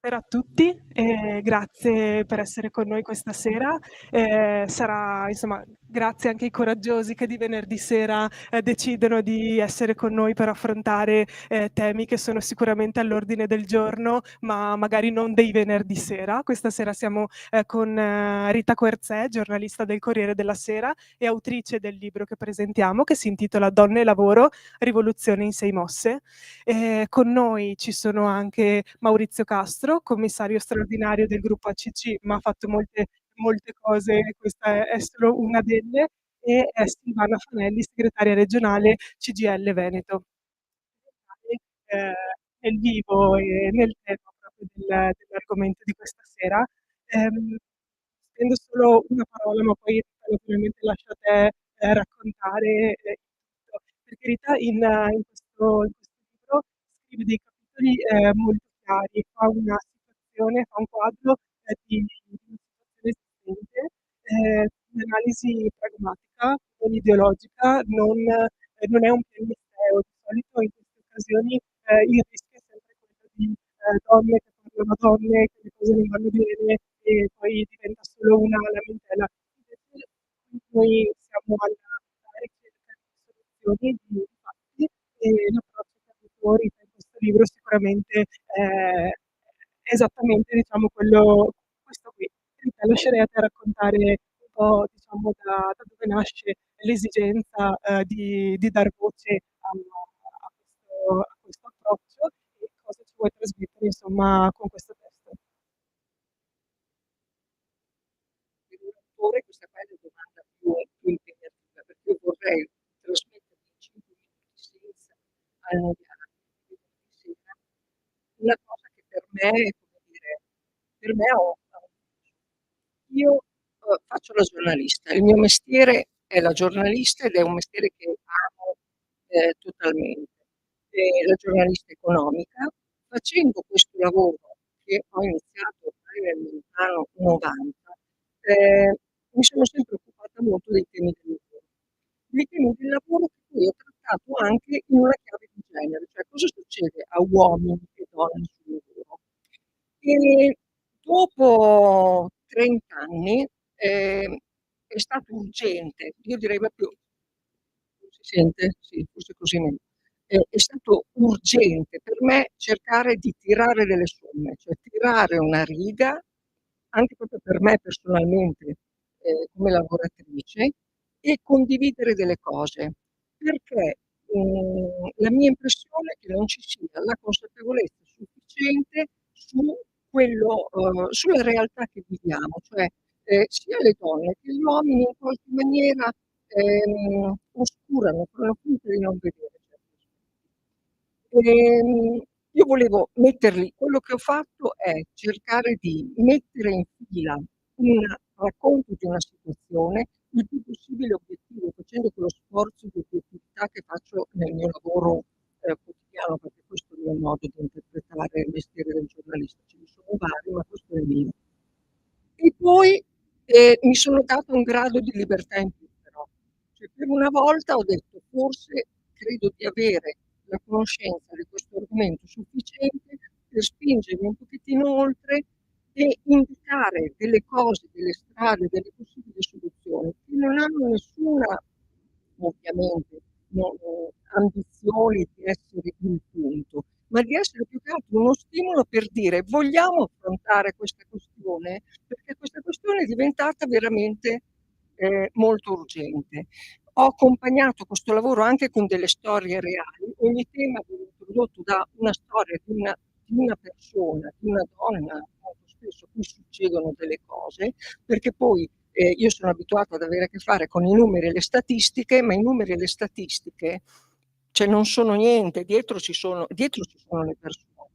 Buonasera a tutti e grazie per essere con noi questa sera. Sarà, insomma, grazie anche ai coraggiosi che di venerdì sera decidono di essere con noi per affrontare temi che sono sicuramente all'ordine del giorno, ma magari non dei venerdì sera. Questa sera siamo con Rita Querzè, giornalista del Corriere della Sera e autrice del libro che presentiamo, che si intitola Donne e lavoro, rivoluzione in 6 mosse. Con noi ci sono anche Maurizio Castro, commissario straordinario del gruppo ACC, ma ha fatto molte cose, questa è solo una delle, e Silvana Fanelli, segretaria regionale CGIL Veneto. Ehm, Nel vivo e nel tema proprio dell'argomento di questa sera. Spendo solo una parola, ma poi naturalmente lascio a te raccontare tutto. Perché Rita in questo libro scrive dei capitoli molto chiari, fa una situazione, fa un quadro di una situazione esistente, un'analisi pragmatica, non ideologica, non è un piagnisteo. Di solito in queste occasioni il rischio è sempre quello di donne che parlano a donne, che le cose non vanno bene e poi diventa solo una lamentela. Invece noi siamo alla ricerca di soluzioni, di fatti, e l'approccio che ha avuto Rita in questo libro sicuramente è esattamente, diciamo, questo qui. Rita, lascerei a te raccontare un po', diciamo, da dove nasce l'esigenza di dar voce a questo approccio e cosa ci vuoi trasmettere, insomma, con questo testo. Per un autore questa qua è la domanda più impegnativa, perché io vorrei trasmettere in 5 minuti senza annoiarmi sera una cosa che per me, come dire, per me ha un senso. Io faccio la giornalista, il mio mestiere è la giornalista ed è un mestiere che amo totalmente. La giornalista economica, facendo questo lavoro che ho iniziato ormai nel lontano 90, mi sono sempre occupata molto dei temi del lavoro. Dei temi del lavoro che poi ho trattato anche in una chiave di genere, cioè cosa succede a uomini e donne sul lavoro. E dopo 30 anni è stato urgente, io direi proprio, si sente? Sì, forse così meglio. È stato urgente per me cercare di tirare delle somme, cioè tirare una riga, anche proprio per me personalmente, come lavoratrice, e condividere delle cose. Perché la mia impressione è che non ci sia la consapevolezza sufficiente su quello, sulla realtà che viviamo, cioè sia le donne che gli uomini in qualche maniera oscurano, fanno finta di non vedere certi aspetti. Io volevo metterli, quello che ho fatto è cercare di mettere in fila un racconto di una situazione il più possibile obiettivo, facendo quello sforzo di obiettività che faccio nel mio lavoro quotidiano, perché questo è il mio modo di interpretare il mestiere del giornalista. Ce ne sono vari, ma questo è il mio. E poi mi sono data un grado di libertà in più, però. Cioè, per una volta ho detto, forse credo di avere la conoscenza di questo argomento sufficiente per spingermi un pochettino oltre e indicare delle cose, delle strade, delle possibili soluzioni che non hanno nessuna, ovviamente, ambizione di essere il punto, ma di essere più che altro uno stimolo per dire vogliamo affrontare questa questione, perché questa questione è diventata veramente molto urgente. Ho accompagnato questo lavoro anche con delle storie reali, ogni tema viene introdotto da una storia di una persona, di una donna, molto spesso qui succedono delle cose, perché poi io sono abituata ad avere a che fare con i numeri e le statistiche, ma i numeri e le statistiche, cioè non sono niente, dietro ci sono le persone.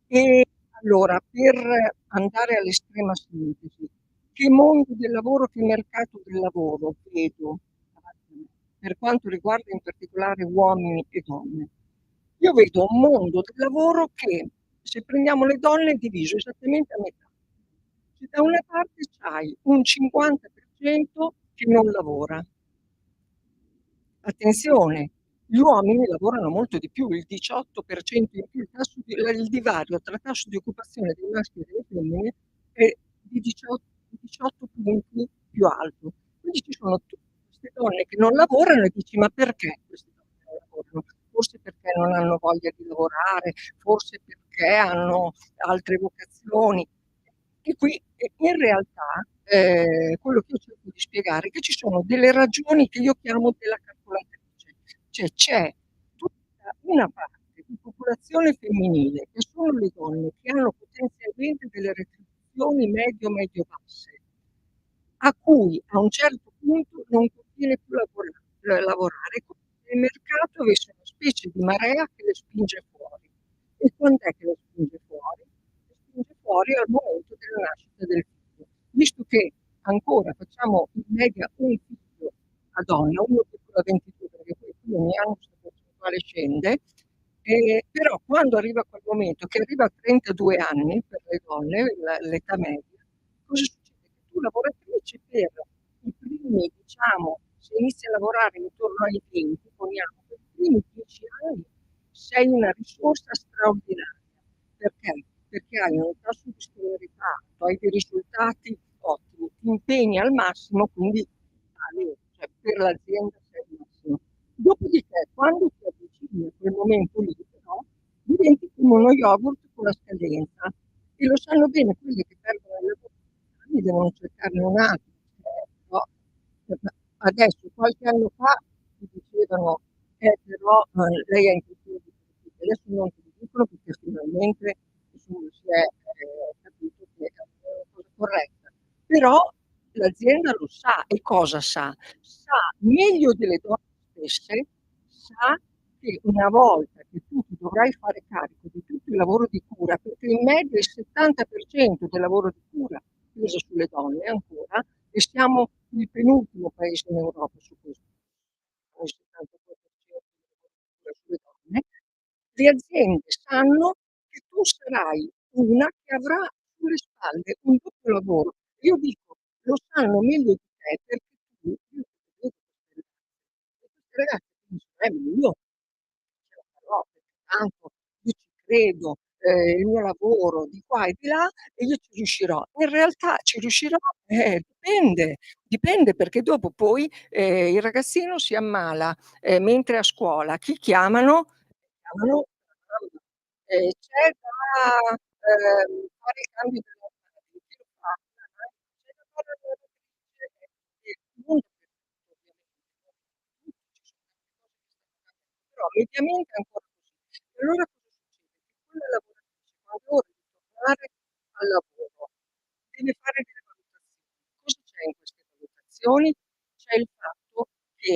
E allora, per andare all'estrema sintesi, che mondo del lavoro, che mercato del lavoro vedo per quanto riguarda in particolare uomini e donne? Io vedo un mondo del lavoro che, se prendiamo le donne, è diviso esattamente a metà. Cioè, da una parte c'hai un 50% che non lavora. Attenzione, Gli uomini lavorano molto di più, il 18% in più, il divario tra tasso di occupazione dei maschi e delle femmine è di 18 punti più alto. Quindi ci sono tutte queste donne che non lavorano e dici: ma perché queste donne non lavorano? Forse perché non hanno voglia di lavorare, forse perché hanno altre vocazioni. E qui in realtà quello che io cerco di spiegare è che ci sono delle ragioni che io chiamo della calcolatrice, cioè c'è tutta una parte di popolazione femminile che sono le donne che hanno potenzialmente delle retribuzioni medio-basse, a cui a un certo punto non conviene più lavorare, come se il mercato avesse una specie di marea che le spinge fuori. E quant'è che le spinge fuori? Le spinge fuori al momento della nascita del figlio. Visto che ancora facciamo in media un figlio a donna, 1,22, perché poi ogni anno questa percentuale scende, però quando arriva quel momento, che arriva a 32 anni per le donne, l'età media, cosa succede? Che tu lavoratrice per i primi, diciamo, se inizi a lavorare intorno ai 20, poniamo, per i primi 10 anni sei una risorsa straordinaria. Perché? Perché hai un tasso di scolarità alto, hai dei risultati ottimi, ti impegni al massimo, quindi vale, cioè per l'azienda sei il massimo. Dopodiché, quando ti avvicini a quel momento lì, però, diventi come uno yogurt con la scadenza. E lo sanno bene quelli che perdono il lavoro anni devono cercarne un altro. Però, adesso, qualche anno fa, ti dicevano, però lei è in cultura di politica. Adesso non ti dicono perché finalmente insomma, si è capito che è una cosa corretta. Però l'azienda lo sa e cosa sa? Sa meglio delle donne stesse, sa che una volta che tu ti dovrai fare carico di tutto il lavoro di cura, perché in media il 70% del lavoro di cura pesa sulle donne ancora, e siamo il penultimo paese in Europa su questo, con il 72% del lavoro di cura sulle donne, le aziende sanno che tu sarai una che avrà sulle spalle un doppio lavoro. Io dico, lo sanno meglio di te perché tu, io vedo queste ragazze che dicono, ma io ce la farò, perché tanto io ci credo, il mio lavoro di qua e di là e io ci riuscirò. In realtà ci riuscirò? Dipende perché dopo poi il ragazzino si ammala mentre è a scuola, chi chiamano? Chiamano la mamma. C'è da fare il cambio della radio, chi lo fa? La mamma. C'è da fare la lavatrice, non dappertutto ovviamente, ci sono tante cose che stanno cambiando, però mediamente è ancora così. E allora cosa succede? Che quella lavoratrice, quando è ora di tornare al lavoro, deve fare delle valutazioni. Cosa c'è in queste valutazioni? C'è il fatto che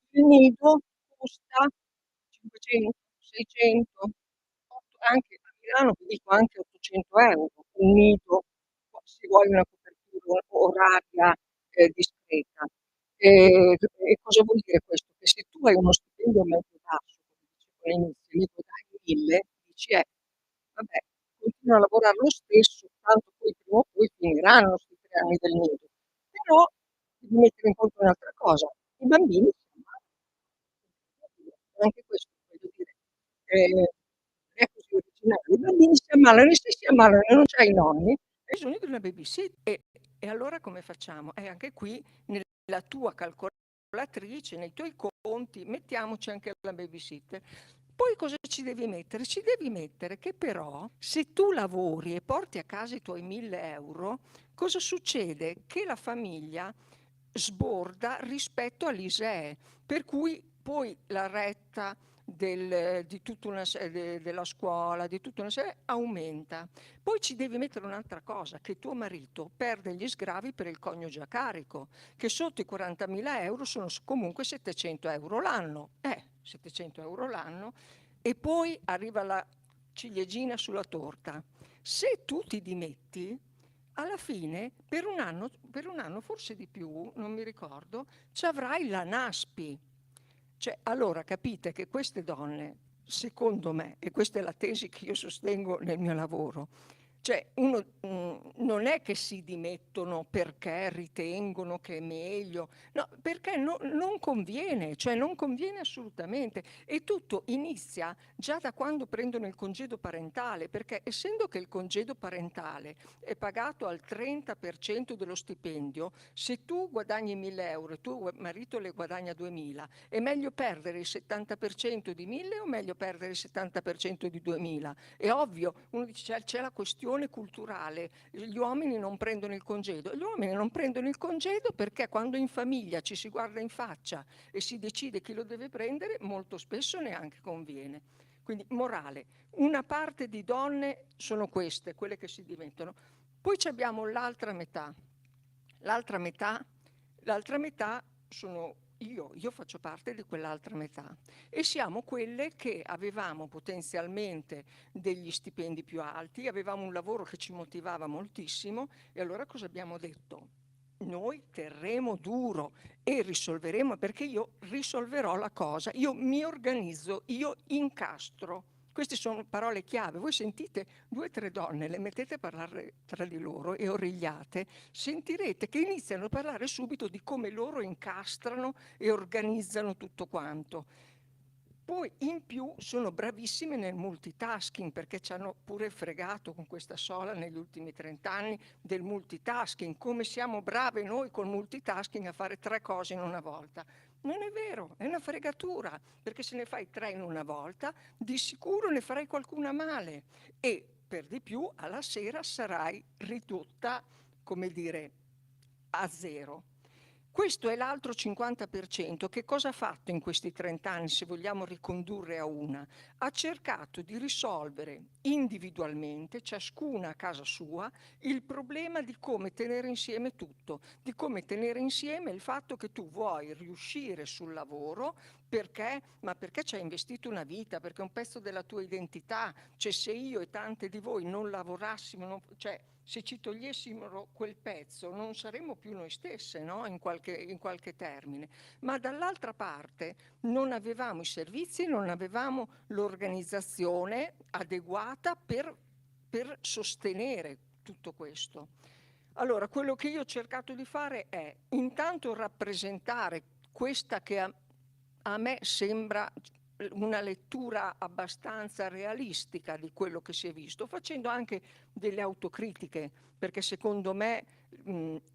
il nido costa 500, 600, anche a Milano vi dico anche 800 € un nido, se vuoi una copertura oraria discreta. E cosa vuol dire questo? Che se tu hai uno stipendio medio basso, come dicevo all'inizio, ne guadagni 1000, dici vabbè, continuo a lavorare lo stesso, tanto poi prima o poi finiranno questi 3 anni del nido. Però devi mettere in conto un'altra cosa, i bambini si ammalano. Anche questo voglio dire, è così originale. I bambini si ammalano e se si ammalano e non c'hai i nonni, hai bisogno di una babysitter. E allora come facciamo? Anche qui nella tua calcolatrice, nei tuoi conti, mettiamoci anche la babysitter. Poi cosa ci devi mettere? Ci devi mettere che però se tu lavori e porti a casa i tuoi 1.000 €, cosa succede? Che la famiglia sborda rispetto all'ISEE, per cui poi la retta di tutta della scuola, di tutta una serie, aumenta. Poi ci devi mettere un'altra cosa, che tuo marito perde gli sgravi per il coniuge a carico, che sotto i 40.000 € sono comunque 700 € l'anno. 700 € l'anno. E poi arriva la ciliegina sulla torta. Se tu ti dimetti, alla fine, per un anno, forse di più, non mi ricordo, ci avrai la NASPI. Cioè, allora capite che queste donne, secondo me, e questa è la tesi che io sostengo nel mio lavoro, Cioè, uno non è che si dimettono perché ritengono che è meglio, no, perché non conviene, cioè non conviene assolutamente. E tutto inizia già da quando prendono il congedo parentale, perché essendo che il congedo parentale è pagato al 30% dello stipendio, se tu guadagni 1.000 euro e tuo marito le guadagna 2.000, è meglio perdere il 70% di 1.000 o meglio perdere il 70% di 2.000? È ovvio, uno dice c'è la questione culturale, gli uomini non prendono il congedo. Gli uomini non prendono il congedo perché quando in famiglia ci si guarda in faccia e si decide chi lo deve prendere, molto spesso neanche conviene. Quindi morale, una parte di donne sono queste, quelle che si diventano. Poi abbiamo l'altra metà. L'altra metà, l'altra metà sono io faccio parte di quell'altra metà e siamo quelle che avevamo potenzialmente degli stipendi più alti, avevamo un lavoro che ci motivava moltissimo e allora cosa abbiamo detto? Noi terremo duro e risolveremo, perché io risolverò la cosa, io mi organizzo, io incastro. Queste sono parole chiave. Voi sentite 2 o 3 donne, le mettete a parlare tra di loro e origliate, sentirete che iniziano a parlare subito di come loro incastrano e organizzano tutto quanto. Poi in più sono bravissime nel multitasking, perché ci hanno pure fregato con questa sola negli ultimi 30 anni del multitasking, come siamo brave noi col multitasking a fare 3 cose in una volta. Non è vero, è una fregatura, perché se ne fai 3 in una volta, di sicuro ne farai qualcuna male e per di più alla sera sarai ridotta, come dire, a zero. Questo è l'altro 50%. Che cosa ha fatto in questi 30 anni, se vogliamo ricondurre a una? Ha cercato di risolvere individualmente, ciascuna a casa sua, il problema di come tenere insieme tutto, di come tenere insieme il fatto che tu vuoi riuscire sul lavoro perché, ma perché ci hai investito una vita, perché è un pezzo della tua identità. Cioè, se io e tante di voi non lavorassimo, cioè se ci togliessimo quel pezzo non saremmo più noi stesse, no? In qualche termine. Ma dall'altra parte non avevamo i servizi, non avevamo l'organizzazione adeguata per sostenere tutto questo. Allora, quello che io ho cercato di fare è intanto rappresentare questa che a me sembra una lettura abbastanza realistica di quello che si è visto, facendo anche delle autocritiche, perché secondo me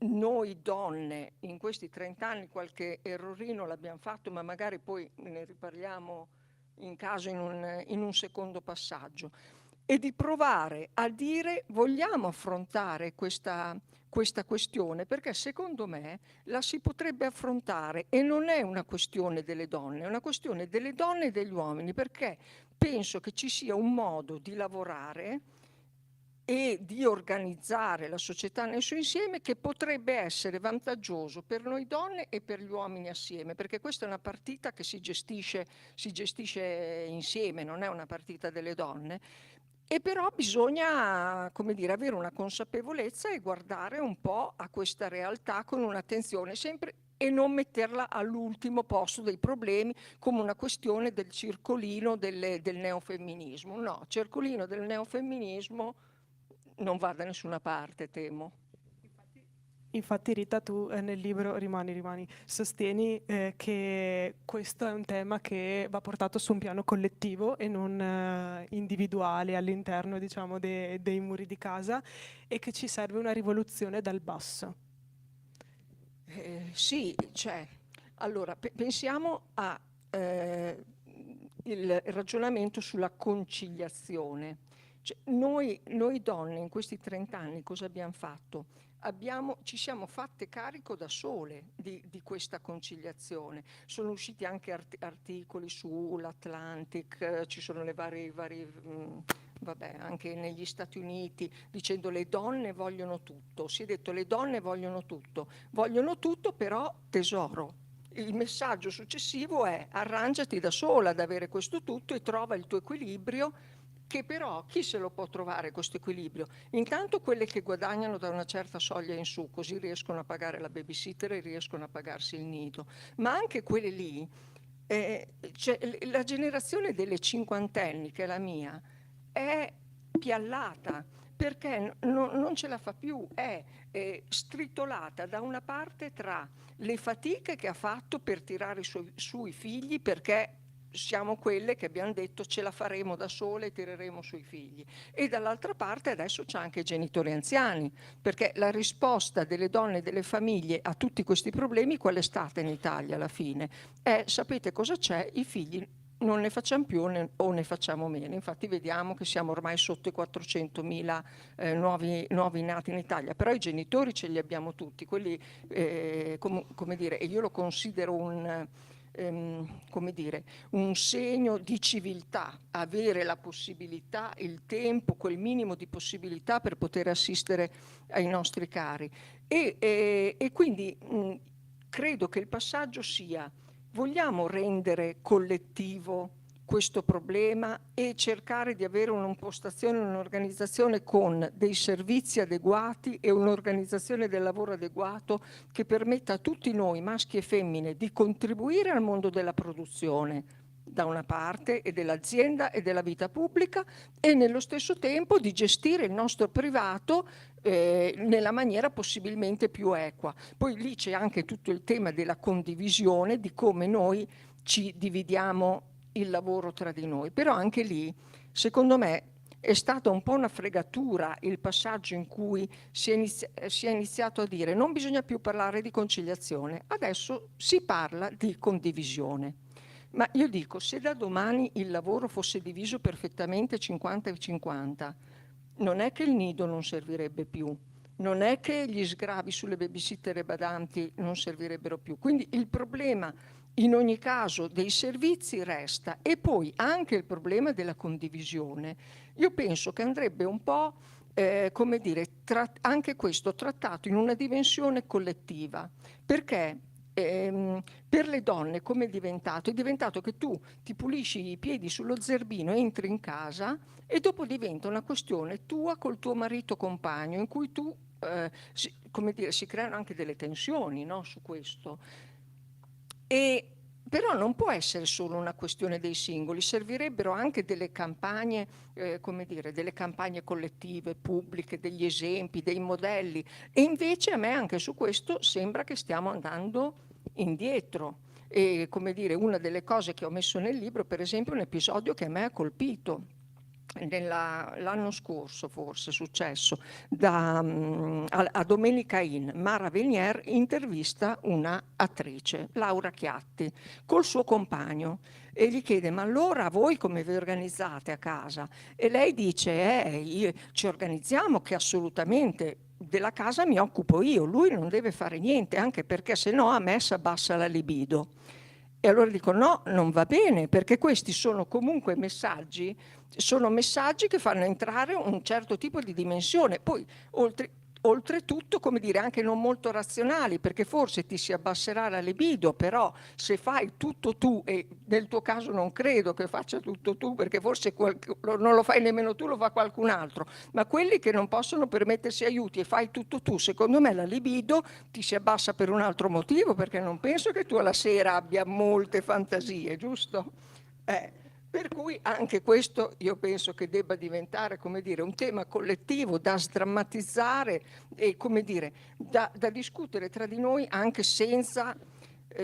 noi donne in questi 30 anni qualche errorino l'abbiamo fatto, ma magari poi ne riparliamo in caso in un secondo passaggio. E di provare a dire vogliamo affrontare questa questione, perché secondo me la si potrebbe affrontare e non è una questione delle donne, è una questione delle donne e degli uomini, perché penso che ci sia un modo di lavorare e di organizzare la società nel suo insieme che potrebbe essere vantaggioso per noi donne e per gli uomini assieme, perché questa è una partita che si gestisce insieme, non è una partita delle donne. E però bisogna, come dire, avere una consapevolezza e guardare un po' a questa realtà con un'attenzione sempre e non metterla all'ultimo posto dei problemi come una questione del circolino del neofemminismo. No, circolino del neofemminismo non va da nessuna parte, temo. Infatti Rita, tu nel libro sostieni che questo è un tema che va portato su un piano collettivo e non individuale all'interno, diciamo, dei muri di casa e che ci serve una rivoluzione dal basso. Sì, cioè, allora pensiamo a il ragionamento sulla conciliazione. Cioè, noi donne in questi 30 anni cosa abbiamo fatto? Ci siamo fatte carico da sole di questa conciliazione. Sono usciti anche articoli sull'Atlantic, ci sono le varie vabbè, anche negli Stati Uniti, dicendo le donne vogliono tutto. Si è detto le donne vogliono tutto, però tesoro. Il messaggio successivo è arrangiati da sola ad avere questo tutto e trova il tuo equilibrio, che però chi se lo può trovare questo equilibrio? Intanto quelle che guadagnano da una certa soglia in su, così riescono a pagare la babysitter e riescono a pagarsi il nido, ma anche quelle lì, cioè, la generazione delle cinquantenni, che è la mia, è piallata perché non ce la fa più, è stritolata da una parte tra le fatiche che ha fatto per tirare su i figli, perché siamo quelle che abbiamo detto ce la faremo da sole e tireremo sui figli, e dall'altra parte adesso c'è anche i genitori anziani, perché la risposta delle donne e delle famiglie a tutti questi problemi qual è stata in Italia alla fine? Sapete cosa c'è? I figli non ne facciamo più o ne facciamo meno. Infatti vediamo che siamo ormai sotto i 400.000 nuovi nati in Italia, però i genitori ce li abbiamo tutti, quelli come dire, e io lo considero come dire, un segno di civiltà, avere la possibilità, il tempo, quel minimo di possibilità per poter assistere ai nostri cari. E quindi credo che il passaggio sia: vogliamo rendere collettivo questo problema e cercare di avere un'impostazione, un'organizzazione con dei servizi adeguati e un'organizzazione del lavoro adeguato che permetta a tutti noi, maschi e femmine, di contribuire al mondo della produzione da una parte e dell'azienda e della vita pubblica, e nello stesso tempo di gestire il nostro privato nella maniera possibilmente più equa. Poi lì c'è anche tutto il tema della condivisione, di come noi ci dividiamo il lavoro tra di noi, però anche lì, secondo me, è stata un po' una fregatura il passaggio in cui si è iniziato a dire non bisogna più parlare di conciliazione, adesso si parla di condivisione. Ma io dico, se da domani il lavoro fosse diviso perfettamente 50 e 50, non è che il nido non servirebbe più, non è che gli sgravi sulle babysitter e badanti non servirebbero più. Quindi il problema in ogni caso dei servizi resta, e poi anche il problema della condivisione. Io penso che andrebbe un po', come dire, anche questo trattato in una dimensione collettiva, perché per le donne come è diventato? È diventato che tu ti pulisci i piedi sullo zerbino, entri in casa e dopo diventa una questione tua col tuo marito compagno, in cui tu, come dire, si creano anche delle tensioni, no, su questo. Però non può essere solo una questione dei singoli, servirebbero anche delle campagne, come dire, delle campagne collettive, pubbliche, degli esempi, dei modelli. E invece a me anche su questo sembra che stiamo andando indietro. E come dire, una delle cose che ho messo nel libro, per esempio, un episodio che a me ha colpito. L'anno scorso forse è successo a Domenica In, Mara Venier intervista una attrice, Laura Chiatti, col suo compagno, e gli chiede: ma allora voi come vi organizzate a casa? E lei dice: ci organizziamo che assolutamente della casa mi occupo io, lui non deve fare niente, anche perché se no a me si abbassa la libido. E allora dico: no, non va bene, perché questi sono comunque messaggi, sono messaggi che fanno entrare un certo tipo di dimensione. Poi oltretutto, come dire, anche non molto razionali, perché forse ti si abbasserà la libido, però se fai tutto tu, e nel tuo caso non credo che faccia tutto tu, perché forse non lo fai nemmeno tu, lo fa qualcun altro, ma quelli che non possono permettersi aiuti e fai tutto tu, secondo me la libido ti si abbassa per un altro motivo, perché non penso che tu alla sera abbia molte fantasie, giusto? Per cui anche questo io penso che debba diventare, come dire, un tema collettivo da sdrammatizzare e, come dire, da discutere tra di noi, anche senza,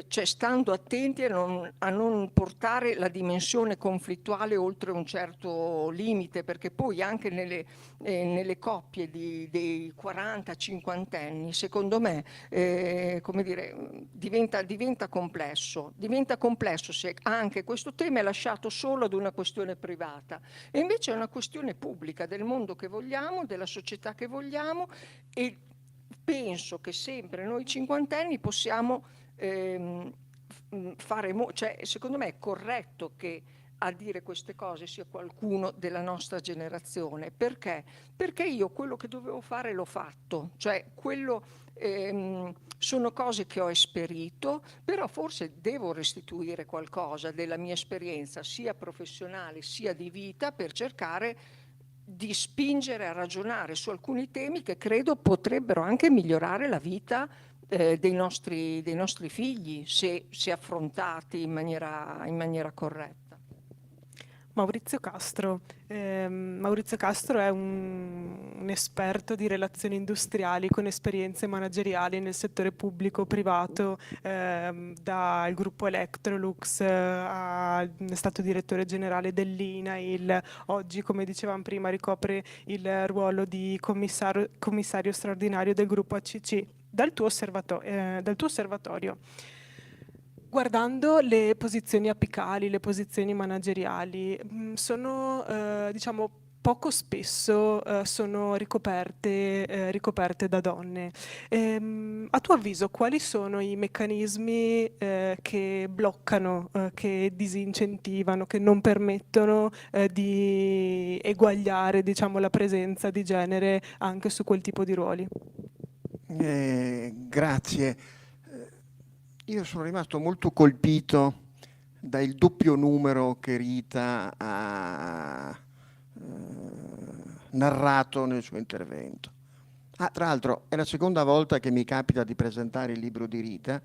cioè stando attenti a non portare la dimensione conflittuale oltre un certo limite, perché poi anche nelle coppie dei 40-50 anni, secondo me, come dire, diventa complesso. Diventa complesso se anche questo tema è lasciato solo ad una questione privata, e invece è una questione pubblica del mondo che vogliamo, della società che vogliamo, e penso che sempre noi cinquantenni possiamo fare, cioè secondo me è corretto che a dire queste cose sia qualcuno della nostra generazione. Perché? Perché io quello che dovevo fare l'ho fatto, cioè quello sono cose che ho esperito, però forse devo restituire qualcosa della mia esperienza, sia professionale sia di vita, per cercare di spingere a ragionare su alcuni temi che credo potrebbero anche migliorare la vita dei nostri figli, se affrontati in maniera corretta. Maurizio Castro. Maurizio Castro è un un esperto di relazioni industriali con esperienze manageriali nel settore pubblico, privato, dal gruppo Electrolux, è stato direttore generale dell'INAIL, oggi, come dicevamo prima, ricopre il ruolo di commissario straordinario del gruppo ACC. Dal tuo osservatorio, guardando le posizioni apicali, le posizioni manageriali, sono, diciamo, poco spesso sono ricoperte da donne. A tuo avviso, quali sono i meccanismi che bloccano, che disincentivano, che non permettono di eguagliare, diciamo, la presenza di genere anche su quel tipo di ruoli? Grazie. Io sono rimasto molto colpito dal doppio numero che Rita ha narrato nel suo intervento. Tra l'altro è la seconda volta che mi capita di presentare il libro di Rita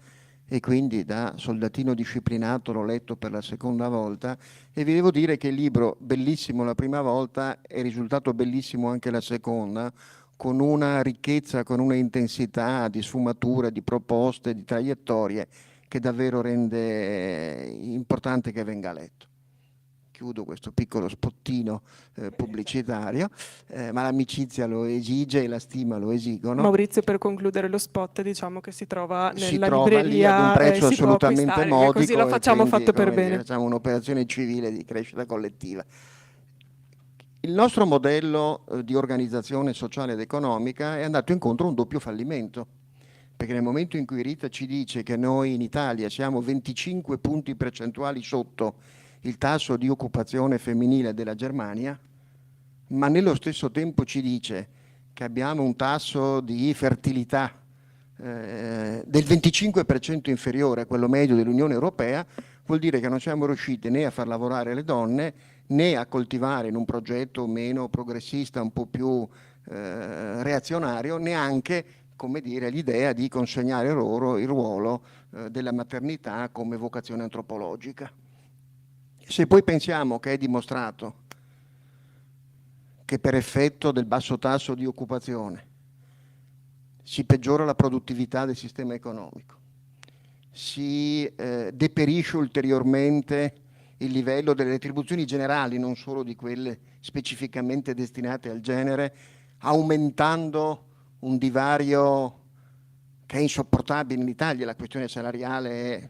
e quindi da soldatino disciplinato l'ho letto per la seconda volta e vi devo dire che il libro, bellissimo la prima volta, è risultato bellissimo anche la seconda, con una ricchezza, con una intensità di sfumature, di proposte, di traiettorie che davvero rende importante che venga letto. Chiudo questo piccolo spottino pubblicitario, ma l'amicizia lo esige e la stima lo esigono. Maurizio, per concludere lo spot, diciamo che si trova nella trova libreria lì ad un prezzo si può assolutamente acquistare, modico, così lo facciamo quindi, fatto per dire, bene. facciamo un'operazione civile di crescita collettiva. Il nostro modello di organizzazione sociale ed economica è andato incontro a un doppio fallimento, perché nel momento in cui Rita ci dice che noi in Italia siamo 25 punti percentuali sotto il tasso di occupazione femminile della Germania, ma nello stesso tempo ci dice che abbiamo un tasso di fertilità del 25% inferiore a quello medio dell'Unione Europea, vuol dire che non siamo riusciti né a far lavorare le donne né a coltivare in un progetto meno progressista, un po' più reazionario, neanche, come dire, l'idea di consegnare loro il ruolo della maternità come vocazione antropologica. Se poi pensiamo che è dimostrato che per effetto del basso tasso di occupazione si peggiora la produttività del sistema economico, si deperisce ulteriormente il livello delle retribuzioni generali, non solo di quelle specificamente destinate al genere, aumentando un divario che è insopportabile in Italia. La questione salariale è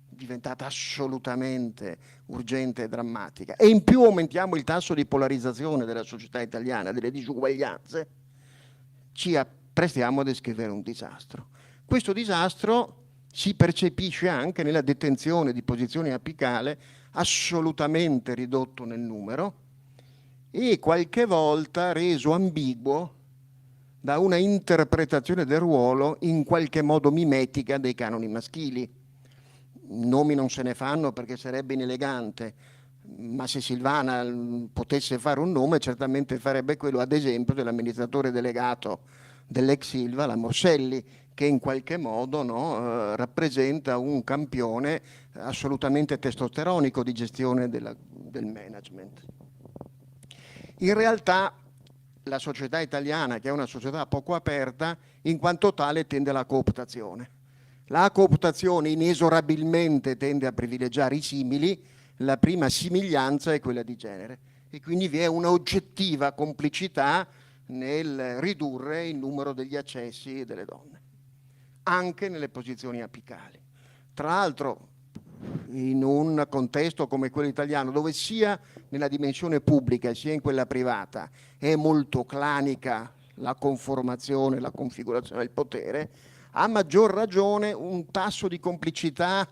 diventata assolutamente urgente e drammatica, e in più aumentiamo il tasso di polarizzazione della società italiana, delle disuguaglianze, ci apprestiamo a descrivere un disastro. Questo disastro si percepisce anche nella detenzione di posizioni apicali assolutamente ridotto nel numero e qualche volta reso ambiguo da una interpretazione del ruolo in qualche modo mimetica dei canoni maschili. Nomi non se ne fanno perché sarebbe inelegante, ma se Silvana potesse fare un nome certamente farebbe quello, ad esempio, dell'amministratore delegato dell'ex Silva, la Morselli, che in qualche modo rappresenta un campione assolutamente testosteronico di gestione del management. In realtà la società italiana, che è una società poco aperta, in quanto tale tende alla cooptazione. La cooptazione inesorabilmente tende a privilegiare i simili, la prima simiglianza è quella di genere e quindi vi è un'oggettiva complicità nel ridurre il numero degli accessi delle donne, anche nelle posizioni apicali. Tra l'altro in un contesto come quello italiano, dove sia nella dimensione pubblica sia in quella privata è molto clanica la conformazione, la configurazione del potere, a maggior ragione un tasso di complicità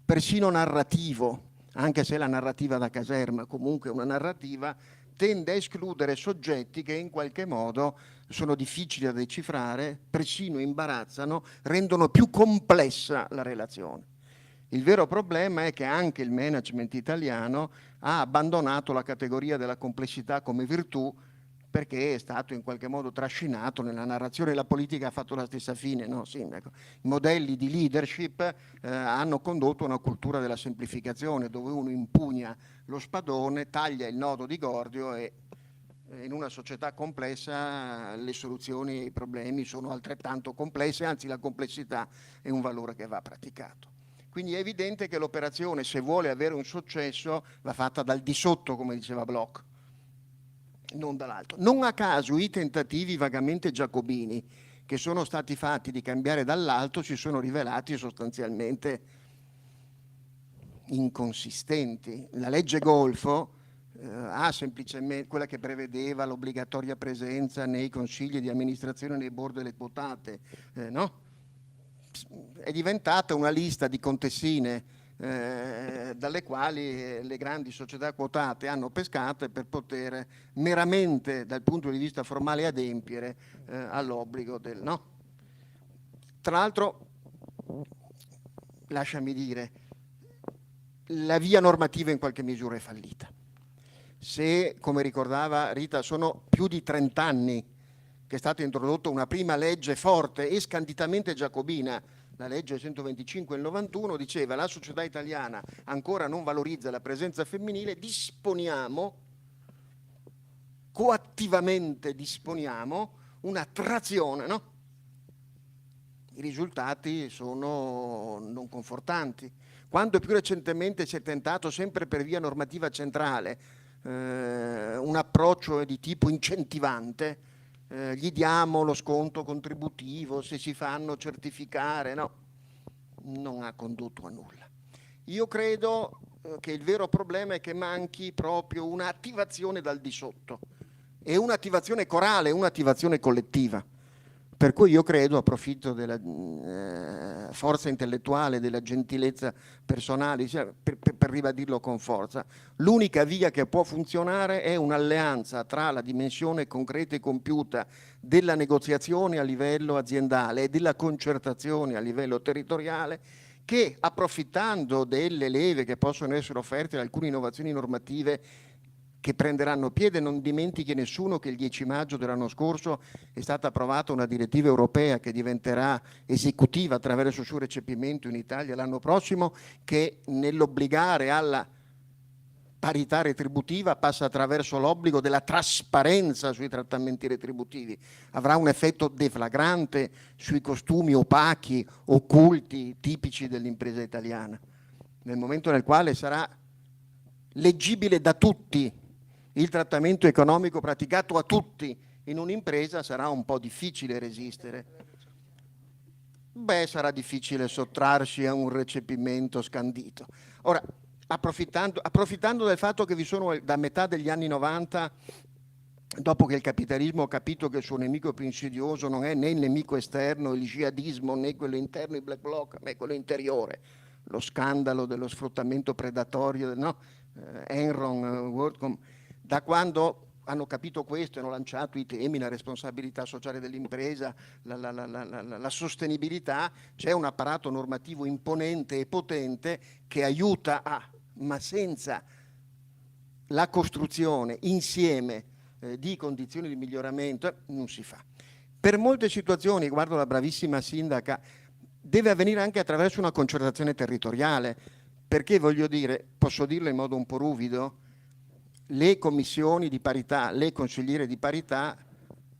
persino narrativo, anche se la narrativa da caserma comunque è una narrativa, tende a escludere soggetti che in qualche modo sono difficili da decifrare, persino imbarazzano, rendono più complessa la relazione. Il vero problema è che anche il management italiano ha abbandonato la categoria della complessità come virtù, perché è stato in qualche modo trascinato nella narrazione. La politica ha fatto la stessa fine, no, Sindaco? I modelli di leadership hanno condotto a una cultura della semplificazione, dove uno impugna lo spadone, taglia il nodo di Gordio e In una società complessa le soluzioni ai problemi sono altrettanto complesse, anzi la complessità è un valore che va praticato. Quindi è evidente che l'operazione, se vuole avere un successo, va fatta dal di sotto, come diceva Bloch, non dall'alto. Non a caso i tentativi vagamente giacobini che sono stati fatti di cambiare dall'alto si sono rivelati sostanzialmente inconsistenti. La legge Golfo ha semplicemente quella che prevedeva l'obbligatoria presenza nei consigli di amministrazione nei board delle quotate, no? È diventata una lista di contessine dalle quali le grandi società quotate hanno pescate per poter meramente dal punto di vista formale adempiere all'obbligo del no. Tra l'altro, lasciami dire, la via normativa in qualche misura è fallita. Se, come ricordava Rita, sono più di 30 anni che è stata introdotta una prima legge forte e scanditamente giacobina, la legge 125 del 91, diceva la società italiana ancora non valorizza la presenza femminile, disponiamo, coattivamente disponiamo, una trazione, no? I risultati sono non confortanti. Quando più recentemente si è tentato, sempre per via normativa centrale, un approccio di tipo incentivante, gli diamo lo sconto contributivo se si fanno certificare, no, non ha condotto a nulla. Io credo che il vero problema è che manchi proprio un'attivazione dal di sotto e un'attivazione corale, un'attivazione collettiva. Per cui io credo, approfitto della forza intellettuale, della gentilezza personale, per ribadirlo con forza, l'unica via che può funzionare è un'alleanza tra la dimensione concreta e compiuta della negoziazione a livello aziendale e della concertazione a livello territoriale, che approfittando delle leve che possono essere offerte da alcune innovazioni normative che prenderanno piede. Non dimentichi nessuno che il 10 maggio dell'anno scorso è stata approvata una direttiva europea che diventerà esecutiva attraverso il suo recepimento in Italia l'anno prossimo, che nell'obbligare alla parità retributiva passa attraverso l'obbligo della trasparenza sui trattamenti retributivi. Avrà un effetto deflagrante sui costumi opachi, occulti, tipici dell'impresa italiana, nel momento nel quale sarà leggibile da tutti il trattamento economico praticato a tutti in un'impresa. Sarà un po' difficile resistere. Beh, sarà difficile sottrarsi a un recepimento scandito. Ora, approfittando del fatto che vi sono da metà degli anni 90, dopo che il capitalismo ha capito che il suo nemico più insidioso non è né il nemico esterno, il jihadismo, né quello interno, il black bloc, ma è quello interiore, lo scandalo dello sfruttamento predatorio, no? Enron, WorldCom. Da quando hanno capito questo e hanno lanciato i temi, la responsabilità sociale dell'impresa, la sostenibilità, c'è un apparato normativo imponente e potente che aiuta ma senza la costruzione insieme di condizioni di miglioramento non si fa. Per molte situazioni, guardo la bravissima sindaca, deve avvenire anche attraverso una concertazione territoriale, perché voglio dire, posso dirlo in modo un po' ruvido, le commissioni di parità, le consigliere di parità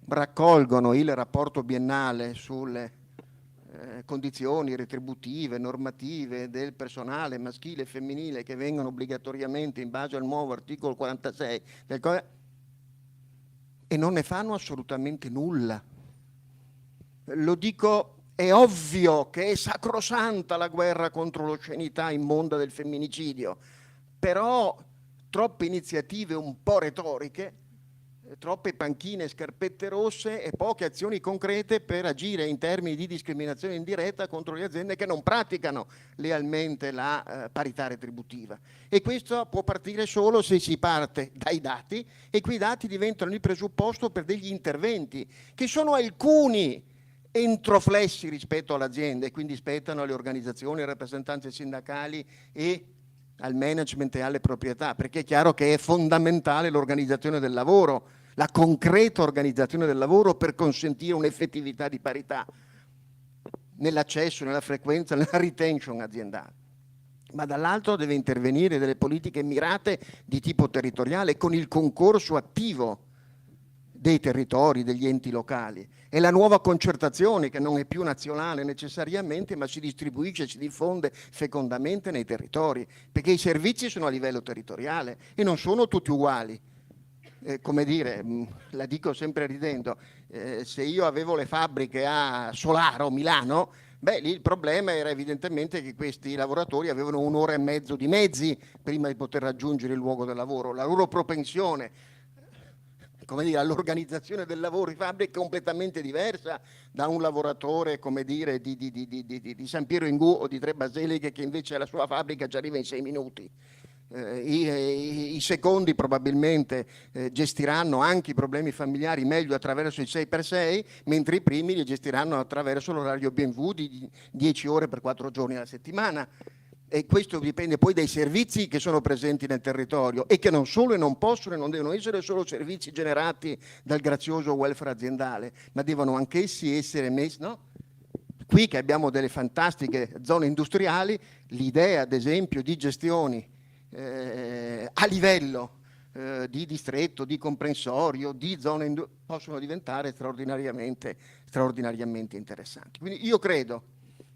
raccolgono il rapporto biennale sulle condizioni retributive, normative del personale maschile e femminile che vengono obbligatoriamente in base al nuovo articolo 46 del e non ne fanno assolutamente nulla. Lo dico, è ovvio che è sacrosanta la guerra contro l'oscenità immonda del femminicidio, però troppe iniziative un po' retoriche, troppe panchine e scarpette rosse e poche azioni concrete per agire in termini di discriminazione indiretta contro le aziende che non praticano lealmente la parità retributiva. E questo può partire solo se si parte dai dati, e quei dati diventano il presupposto per degli interventi che sono alcuni entroflessi rispetto all'azienda, e quindi spettano alle organizzazioni, alle rappresentanze sindacali e al management e alle proprietà, perché è chiaro che è fondamentale l'organizzazione del lavoro, la concreta organizzazione del lavoro per consentire un'effettività di parità nell'accesso, nella frequenza, nella retention aziendale. Ma dall'altro deve intervenire delle politiche mirate di tipo territoriale con il concorso attivo dei territori, degli enti locali. È la nuova concertazione che non è più nazionale necessariamente, ma si distribuisce, si diffonde fecondamente nei territori, perché i servizi sono a livello territoriale e non sono tutti uguali. Come dire, la dico sempre ridendo, se io avevo le fabbriche a Solaro, Milano, beh, lì il problema era evidentemente che questi lavoratori avevano 1 ora e mezzo di mezzi prima di poter raggiungere il luogo del lavoro. La loro propensione, come dire, all'organizzazione del lavoro in fabbrica è completamente diversa da un lavoratore, come dire, di San Piero in Gu o di Tre Baseliche, che invece alla sua fabbrica ci arriva in 6 minuti. I secondi probabilmente gestiranno anche i problemi familiari meglio attraverso il 6x6, mentre i primi li gestiranno attraverso l'orario BMW di 10 ore per 4 giorni alla settimana. E questo dipende poi dai servizi che sono presenti nel territorio e che non solo e non possono e non devono essere solo servizi generati dal grazioso welfare aziendale, ma devono anch'essi essere messi, no? Qui che abbiamo delle fantastiche zone industriali, l'idea ad esempio di gestioni a livello di distretto, di comprensorio, di zone possono diventare straordinariamente interessanti. Quindi io credo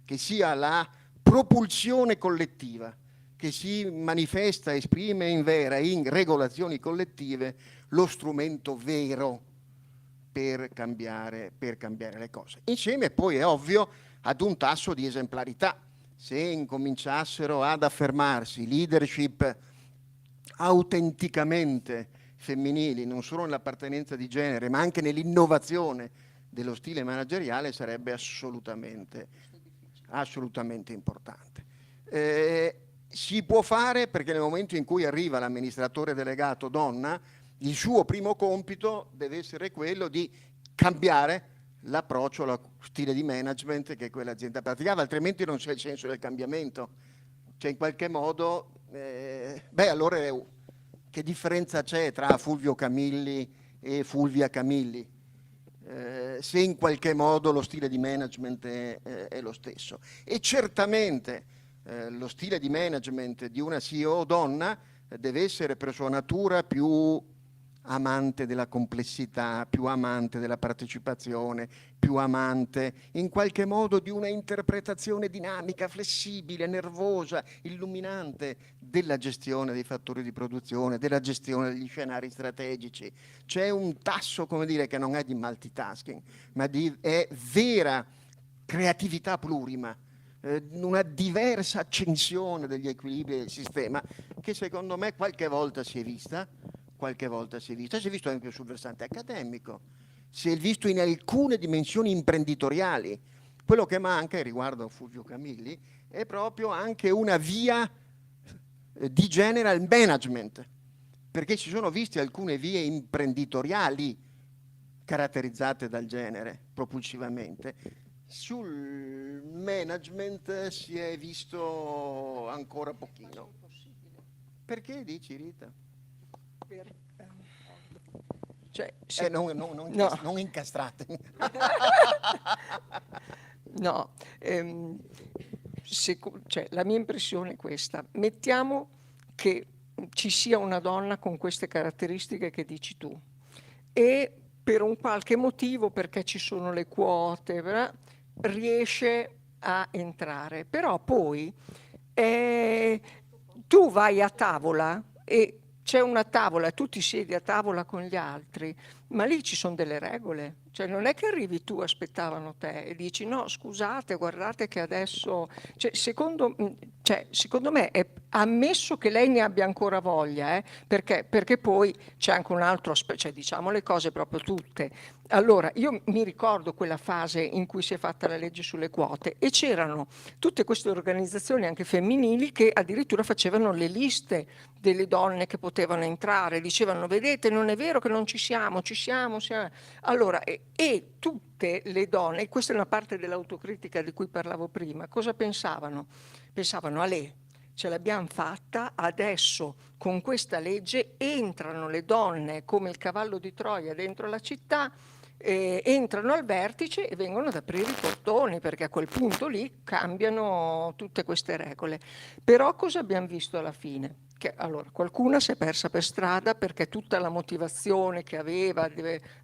che sia la propulsione collettiva che si manifesta, esprime in regolazioni collettive, lo strumento vero per cambiare le cose. Insieme poi è ovvio ad un tasso di esemplarità. Se incominciassero ad affermarsi leadership autenticamente femminili, non solo nell'appartenenza di genere, ma anche nell'innovazione dello stile manageriale, sarebbe assolutamente importante. Si può fare perché nel momento in cui arriva l'amministratore delegato donna, il suo primo compito deve essere quello di cambiare l'approccio allo stile di management che quell'azienda praticava, altrimenti non c'è il senso del cambiamento. Cioè in qualche modo, allora che differenza c'è tra Fulvio Camilli e Fulvia Camilli? Se in qualche modo lo stile di management è lo stesso. E certamente lo stile di management di una CEO donna deve essere per sua natura più amante della complessità, più amante della partecipazione, più amante in qualche modo di una interpretazione dinamica, flessibile, nervosa, illuminante della gestione dei fattori di produzione, della gestione degli scenari strategici. C'è un tasso, come dire, che non è di multitasking, ma è vera creatività plurima, una diversa accensione degli equilibri del sistema che secondo me qualche volta si è vista, si è visto anche sul versante accademico, si è visto in alcune dimensioni imprenditoriali. Quello che manca, riguardo a Fulvio Camilli, è proprio anche una via di general management, perché si sono viste alcune vie imprenditoriali caratterizzate dal genere propulsivamente. Sul management si è visto ancora pochino. Perché dici, Rita? Cioè, non incastrate. No, cioè, la mia impressione è questa. Mettiamo che ci sia una donna con queste caratteristiche che dici tu e per un qualche motivo, perché ci sono le quote, riesce a entrare. Però poi tu vai a tavola e c'è una tavola, tu ti siedi a tavola con gli altri, ma lì ci sono delle regole. Cioè non è che arrivi tu, aspettavano te e dici no, scusate, guardate che adesso... secondo me è ammesso che lei ne abbia ancora voglia, perché poi c'è anche un altro aspetto, cioè diciamo le cose proprio tutte. Allora, io mi ricordo quella fase in cui si è fatta la legge sulle quote e c'erano tutte queste organizzazioni anche femminili che addirittura facevano le liste delle donne che potevano entrare, dicevano vedete non è vero che non ci siamo, ci siamo. Allora, e tutte le donne, e questa è una parte dell'autocritica di cui parlavo prima, cosa pensavano? Pensavano a lei. Ce l'abbiamo fatta, adesso con questa legge entrano le donne come il cavallo di Troia dentro la città entrano al vertice e vengono ad aprire i portoni, perché a quel punto lì cambiano tutte queste regole. Però cosa abbiamo visto alla fine? Che allora qualcuna si è persa per strada perché tutta la motivazione che aveva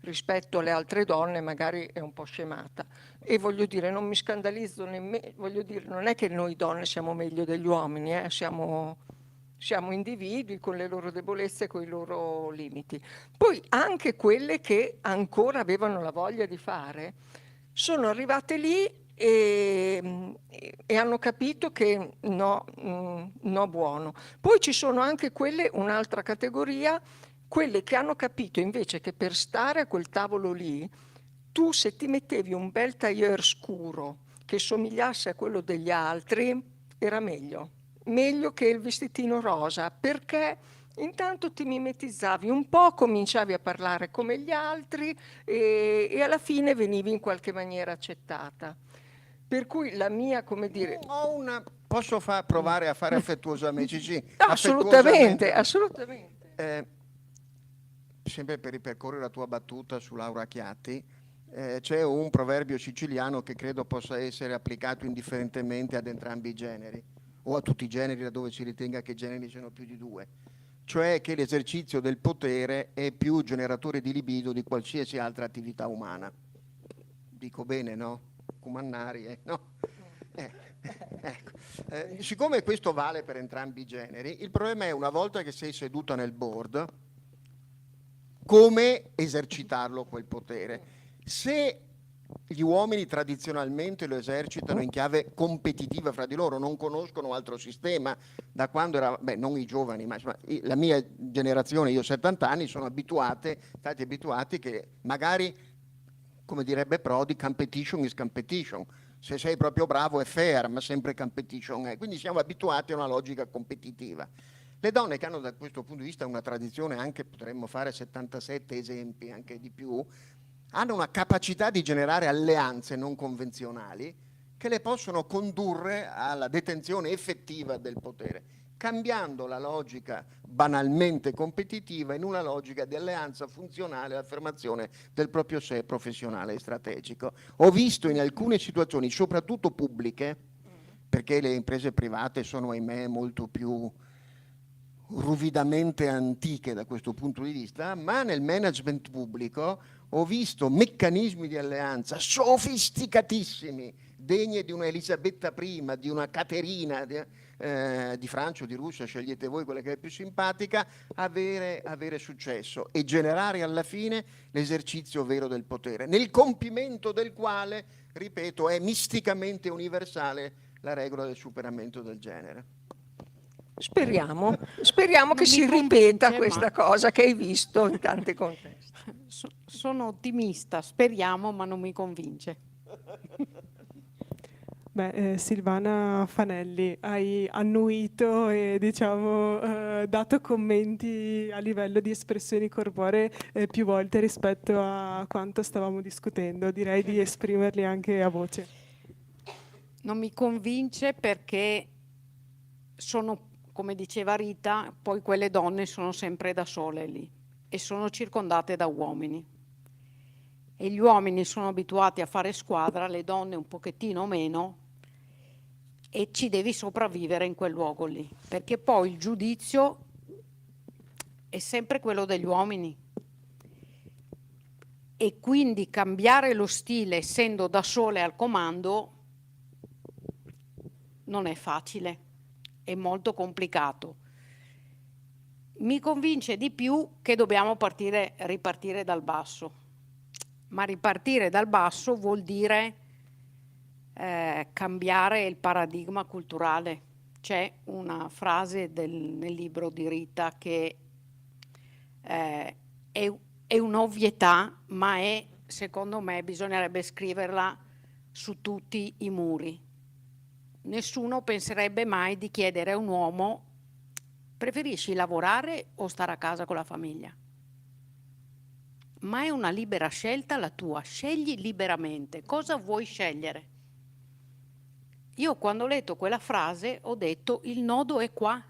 rispetto alle altre donne magari è un po' scemata. E voglio dire, non mi scandalizzo nemmeno, voglio dire, non è che noi donne siamo meglio degli uomini, siamo individui con le loro debolezze e con i loro limiti. Poi anche quelle che ancora avevano la voglia di fare sono arrivate lì e hanno capito che no, no buono. Poi ci sono anche quelle, un'altra categoria, quelle che hanno capito invece che per stare a quel tavolo lì, tu se ti mettevi un bel tailleur scuro che somigliasse a quello degli altri, era meglio che il vestitino rosa, perché intanto ti mimetizzavi un po', cominciavi a parlare come gli altri e alla fine venivi in qualche maniera accettata. Per cui la mia, come dire... Posso provare a fare affettuosamente? Sì, assolutamente, assolutamente. Sempre per ripercorrere la tua battuta su Laura Chiatti, c'è un proverbio siciliano che credo possa essere applicato indifferentemente ad entrambi i generi, o a tutti i generi laddove si ritenga che i generi siano più di due, cioè che l'esercizio del potere è più generatore di libido di qualsiasi altra attività umana. Dico bene, no? Comannari, no? Ecco. Siccome questo vale per entrambi i generi, il problema è una volta che sei seduta nel board, come esercitarlo quel potere. Se gli uomini tradizionalmente lo esercitano in chiave competitiva fra di loro, non conoscono altro sistema da quando era, non i giovani, ma insomma, la mia generazione, io ho 70 anni, sono stati abituati che magari, come direbbe Prodi, competition is competition. Se sei proprio bravo è fair, ma sempre competition è. Quindi siamo abituati a una logica competitiva. Le donne che hanno da questo punto di vista una tradizione, anche potremmo fare 77 esempi, anche di più, hanno una capacità di generare alleanze non convenzionali che le possono condurre alla detenzione effettiva del potere, cambiando la logica banalmente competitiva in una logica di alleanza funzionale all'affermazione del proprio sé professionale e strategico. Ho visto in alcune situazioni, soprattutto pubbliche, perché le imprese private sono ahimè molto più ruvidamente antiche da questo punto di vista, ma nel management pubblico ho visto meccanismi di alleanza sofisticatissimi, degne di una Elisabetta I, di una Caterina di Francia o di Russia, scegliete voi quella che è più simpatica, avere successo e generare alla fine l'esercizio vero del potere, nel compimento del quale, ripeto, è misticamente universale la regola del superamento del genere. Speriamo che si ripeta questa cosa che hai visto in tanti contesti. Sono ottimista, speriamo, ma non mi convince. Silvana Fanelli, hai annuito e dato commenti a livello di espressioni corporee più volte rispetto a quanto stavamo discutendo. Direi di esprimerli anche a voce. Non mi convince perché sono, come diceva Rita, poi quelle donne sono sempre da sole lì e sono circondate da uomini. E gli uomini sono abituati a fare squadra, le donne un pochettino meno, e ci devi sopravvivere in quel luogo lì, perché poi il giudizio è sempre quello degli uomini. E quindi cambiare lo stile essendo da sole al comando non è facile, è molto complicato. Mi convince di più che dobbiamo ripartire dal basso, ma ripartire dal basso vuol dire cambiare il paradigma culturale. C'è una frase nel libro di Rita che è un'ovvietà, ma secondo me bisognerebbe scriverla su tutti i muri. Nessuno penserebbe mai di chiedere a un uomo: preferisci lavorare o stare a casa con la famiglia? Ma è una libera scelta la tua, scegli liberamente. Cosa vuoi scegliere? Io quando ho letto quella frase ho detto: il nodo è qua.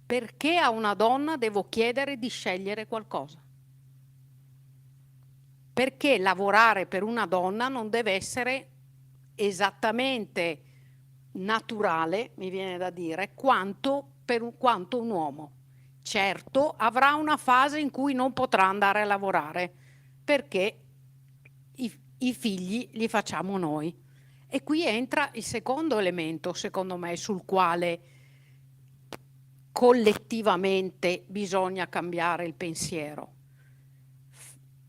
Perché a una donna devo chiedere di scegliere qualcosa? perché lavorare per una donna non deve essere esattamente naturale, mi viene da dire, quanto un uomo. Certo, avrà una fase in cui non potrà andare a lavorare, perché i figli li facciamo noi. E qui entra il secondo elemento, secondo me, sul quale collettivamente bisogna cambiare il pensiero.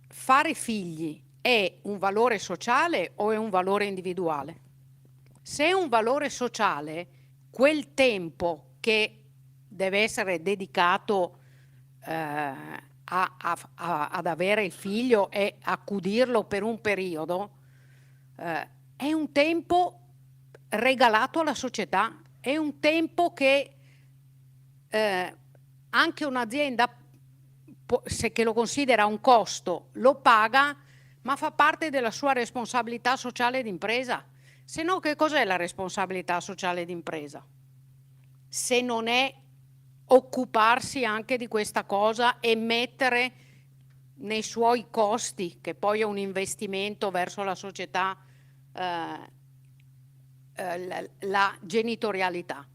Fare figli è un valore sociale o è un valore individuale? Se è un valore sociale, quel tempo che deve essere dedicato ad avere il figlio e accudirlo per un periodo, è un tempo regalato alla società, è un tempo che anche un'azienda, se che lo considera un costo, lo paga, ma fa parte della sua responsabilità sociale d'impresa. Se no, che cos'è la responsabilità sociale d'impresa? Se non è occuparsi anche di questa cosa e mettere nei suoi costi, che poi è un investimento verso la società, la genitorialità.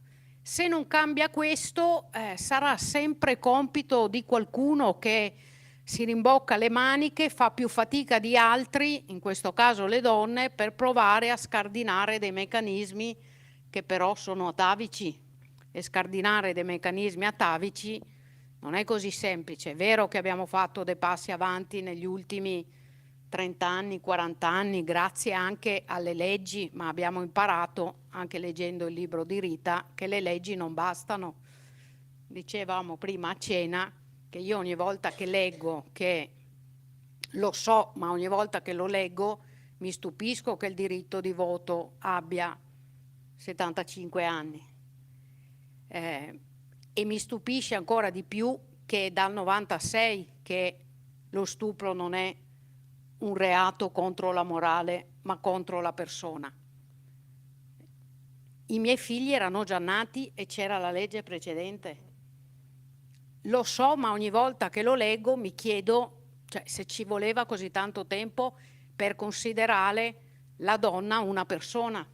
Se non cambia questo, sarà sempre compito di qualcuno che si rimbocca le maniche, fa più fatica di altri, in questo caso le donne, per provare a scardinare dei meccanismi che però sono atavici. E scardinare dei meccanismi atavici non è così semplice. È vero che abbiamo fatto dei passi avanti negli ultimi 30 anni, 40 anni, grazie anche alle leggi, ma abbiamo imparato, anche leggendo il libro di Rita, che le leggi non bastano. Dicevamo prima a cena che io ogni volta che leggo, che lo so, ma ogni volta che lo leggo mi stupisco che il diritto di voto abbia 75 anni. E mi stupisce ancora di più che è dal 96 che lo stupro non è un reato contro la morale, ma contro la persona. I miei figli erano già nati e c'era la legge precedente. Lo so, ma ogni volta che lo leggo mi chiedo, cioè, se ci voleva così tanto tempo per considerare la donna una persona.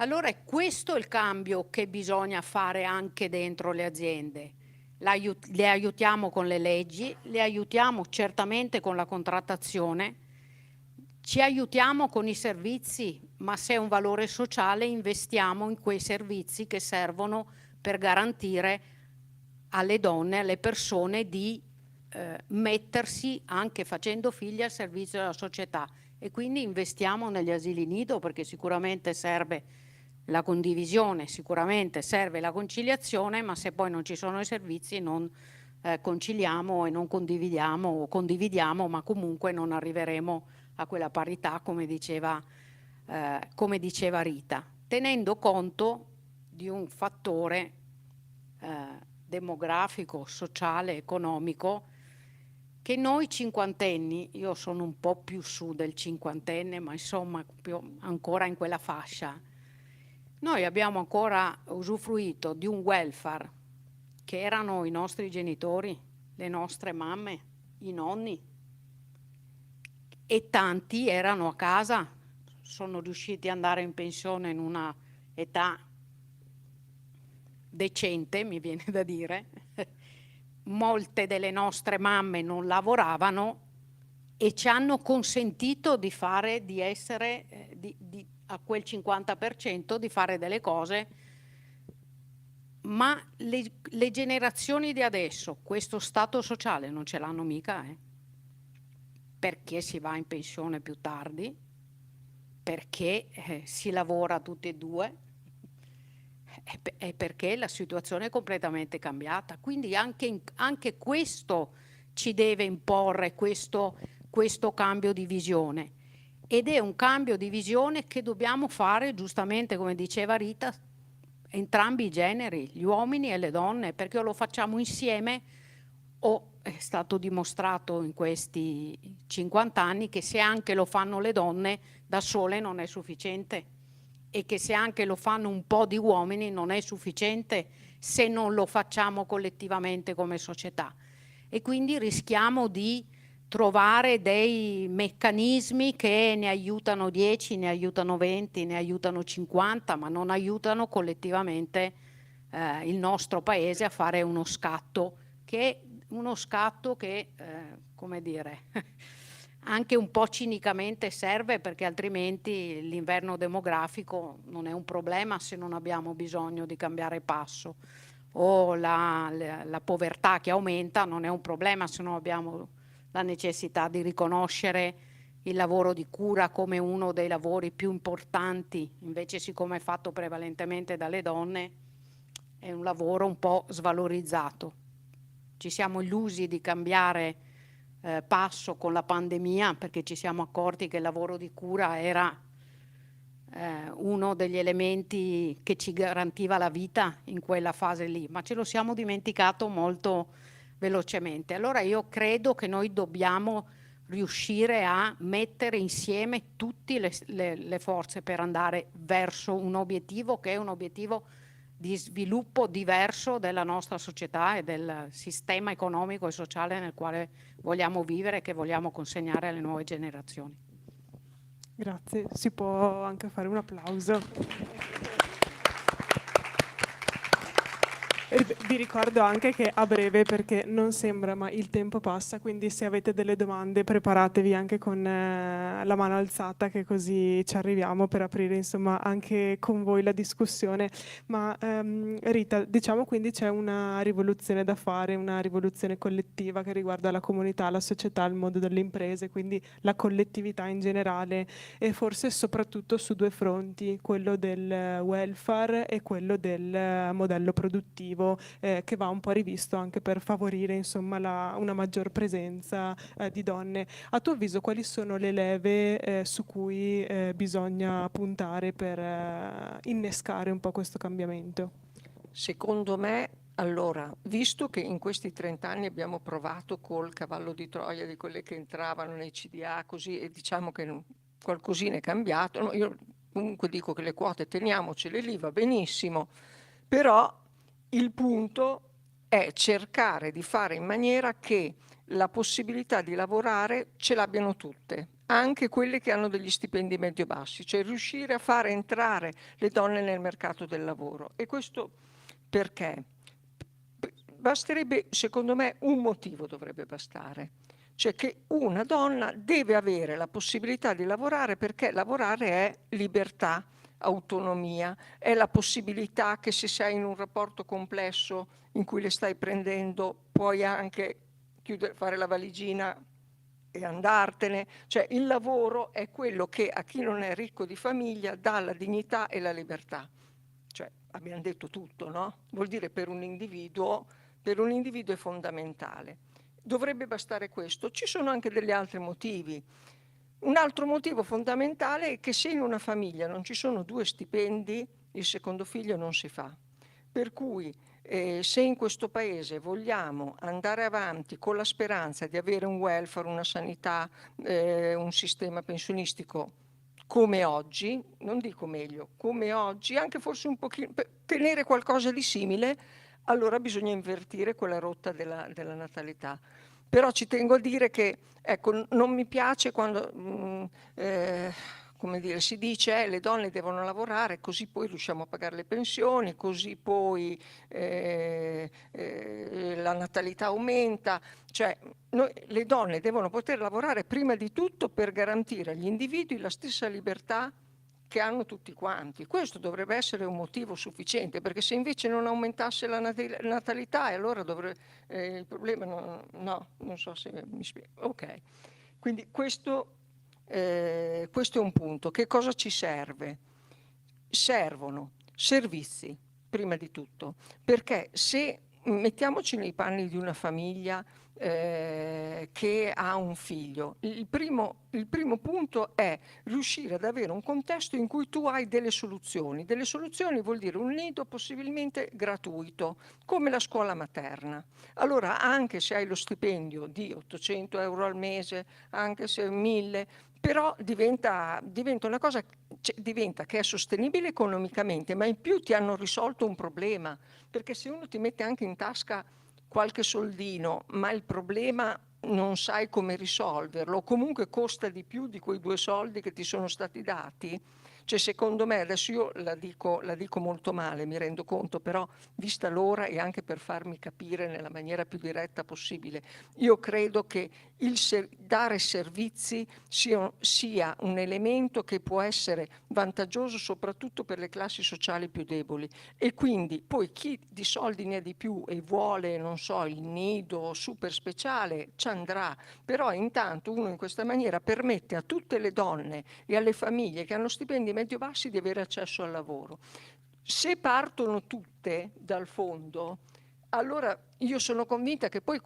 Allora è questo il cambio che bisogna fare anche dentro le aziende. Le aiutiamo con le leggi, le aiutiamo certamente con la contrattazione, ci aiutiamo con i servizi, ma se è un valore sociale investiamo in quei servizi che servono per garantire alle donne, alle persone di mettersi, anche facendo figli, al servizio della società. E quindi investiamo negli asili nido, perché sicuramente serve la condivisione, sicuramente serve la conciliazione, ma se poi non ci sono i servizi non conciliamo e non condividiamo, o condividiamo, ma comunque non arriveremo a quella parità, come diceva Rita, tenendo conto di un fattore demografico, sociale, economico, che noi cinquantenni, io sono un po' più su del cinquantenne, ma insomma ancora in quella fascia, noi abbiamo ancora usufruito di un welfare che erano i nostri genitori, le nostre mamme, i nonni, e tanti erano a casa, sono riusciti ad andare in pensione in una età decente, mi viene da dire. Molte delle nostre mamme non lavoravano e ci hanno consentito di fare, di essere a quel 50%, di fare delle cose, ma le generazioni di adesso questo stato sociale non ce l'hanno mica, perché si va in pensione più tardi, perché si lavora tutti e due, è perché la situazione è completamente cambiata. Quindi anche questo ci deve imporre questo cambio di visione, ed è un cambio di visione che dobbiamo fare, giustamente come diceva Rita, entrambi i generi, gli uomini e le donne, perché o lo facciamo insieme o è stato dimostrato in questi 50 anni che se anche lo fanno le donne da sole non è sufficiente, e che se anche lo fanno un po' di uomini non è sufficiente se non lo facciamo collettivamente come società, e quindi rischiamo di trovare dei meccanismi che ne aiutano 10, ne aiutano 20, ne aiutano 50, ma non aiutano collettivamente il nostro paese a fare uno scatto che, come dire, anche un po' cinicamente serve, perché altrimenti l'inverno demografico non è un problema se non abbiamo bisogno di cambiare passo, o la povertà che aumenta non è un problema se non abbiamo la necessità di riconoscere il lavoro di cura come uno dei lavori più importanti. Invece, siccome è fatto prevalentemente dalle donne, è un lavoro un po' svalorizzato. Ci siamo illusi di cambiare passo con la pandemia, perché ci siamo accorti che il lavoro di cura era uno degli elementi che ci garantiva la vita in quella fase lì, ma ce lo siamo dimenticato molto velocemente. Allora io credo che noi dobbiamo riuscire a mettere insieme tutte le forze per andare verso un obiettivo che è un obiettivo di sviluppo diverso della nostra società e del sistema economico e sociale nel quale vogliamo vivere e che vogliamo consegnare alle nuove generazioni. Grazie, si può anche fare un applauso. E vi ricordo anche che a breve, perché non sembra ma il tempo passa, quindi se avete delle domande preparatevi anche con la mano alzata, che così ci arriviamo per aprire insomma anche con voi la discussione. Ma Rita, diciamo quindi c'è una rivoluzione da fare, una rivoluzione collettiva che riguarda la comunità, la società, il mondo delle imprese, quindi la collettività in generale, e forse soprattutto su due fronti, quello del welfare e quello del modello produttivo, che va un po' rivisto anche per favorire insomma una maggior presenza di donne. A tuo avviso quali sono le leve su cui bisogna puntare per innescare un po' questo cambiamento? Secondo me, allora, visto che in questi 30 anni abbiamo provato col cavallo di Troia di quelle che entravano nei CDA, così, e diciamo che qualcosina è cambiato, no, io comunque dico che le quote teniamocele lì, va benissimo, però il punto è cercare di fare in maniera che la possibilità di lavorare ce l'abbiano tutte, anche quelle che hanno degli stipendi medio-bassi, cioè riuscire a fare entrare le donne nel mercato del lavoro. E questo perché? Basterebbe, secondo me, un motivo dovrebbe bastare, cioè che una donna deve avere la possibilità di lavorare, perché lavorare è libertà, autonomia, è la possibilità che se sei in un rapporto complesso in cui le stai prendendo puoi anche fare la valigina e andartene. Cioè il lavoro è quello che a chi non è ricco di famiglia dà la dignità e la libertà. Cioè abbiamo detto tutto, no? Vuol dire per un individuo è fondamentale. Dovrebbe bastare questo. Ci sono anche degli altri motivi. Un altro motivo fondamentale è che se in una famiglia non ci sono 2 stipendi, il secondo figlio non si fa. Per cui se in questo paese vogliamo andare avanti con la speranza di avere un welfare, una sanità, un sistema pensionistico come oggi, non dico meglio, come oggi, anche forse un pochino, per tenere qualcosa di simile, allora bisogna invertire quella rotta della natalità. Però ci tengo a dire che, ecco, non mi piace quando come dire, si dice le donne devono lavorare, così poi riusciamo a pagare le pensioni, così poi la natalità aumenta. Cioè, le donne devono poter lavorare prima di tutto per garantire agli individui la stessa libertà che hanno tutti quanti. Questo dovrebbe essere un motivo sufficiente, perché se invece non aumentasse la natalità, allora il problema no, non so se mi spiego. Ok, quindi questo è un punto. Che cosa ci serve? Servono servizi, prima di tutto, perché se mettiamoci nei panni di una famiglia che ha un figlio, il primo punto è riuscire ad avere un contesto in cui tu hai delle soluzioni. Delle soluzioni vuol dire un nido possibilmente gratuito, come la scuola materna. Allora, anche se hai lo stipendio di 800 euro al mese, anche se 1000, però diventa una cosa, diventa che è sostenibile economicamente, ma in più ti hanno risolto un problema, perché se uno ti mette anche in tasca qualche soldino, ma il problema non sai come risolverlo, o comunque costa di più di quei 2 soldi che ti sono stati dati, cioè secondo me, adesso io la dico molto male, mi rendo conto, però vista l'ora e anche per farmi capire nella maniera più diretta possibile, io credo che dare servizi sia un elemento che può essere vantaggioso soprattutto per le classi sociali più deboli, e quindi poi chi di soldi ne ha di più e vuole, non so, il nido super speciale ci andrà, però intanto uno in questa maniera permette a tutte le donne e alle famiglie che hanno stipendi medio-bassi di avere accesso al lavoro. Se partono tutte dal fondo, allora io sono convinta che poi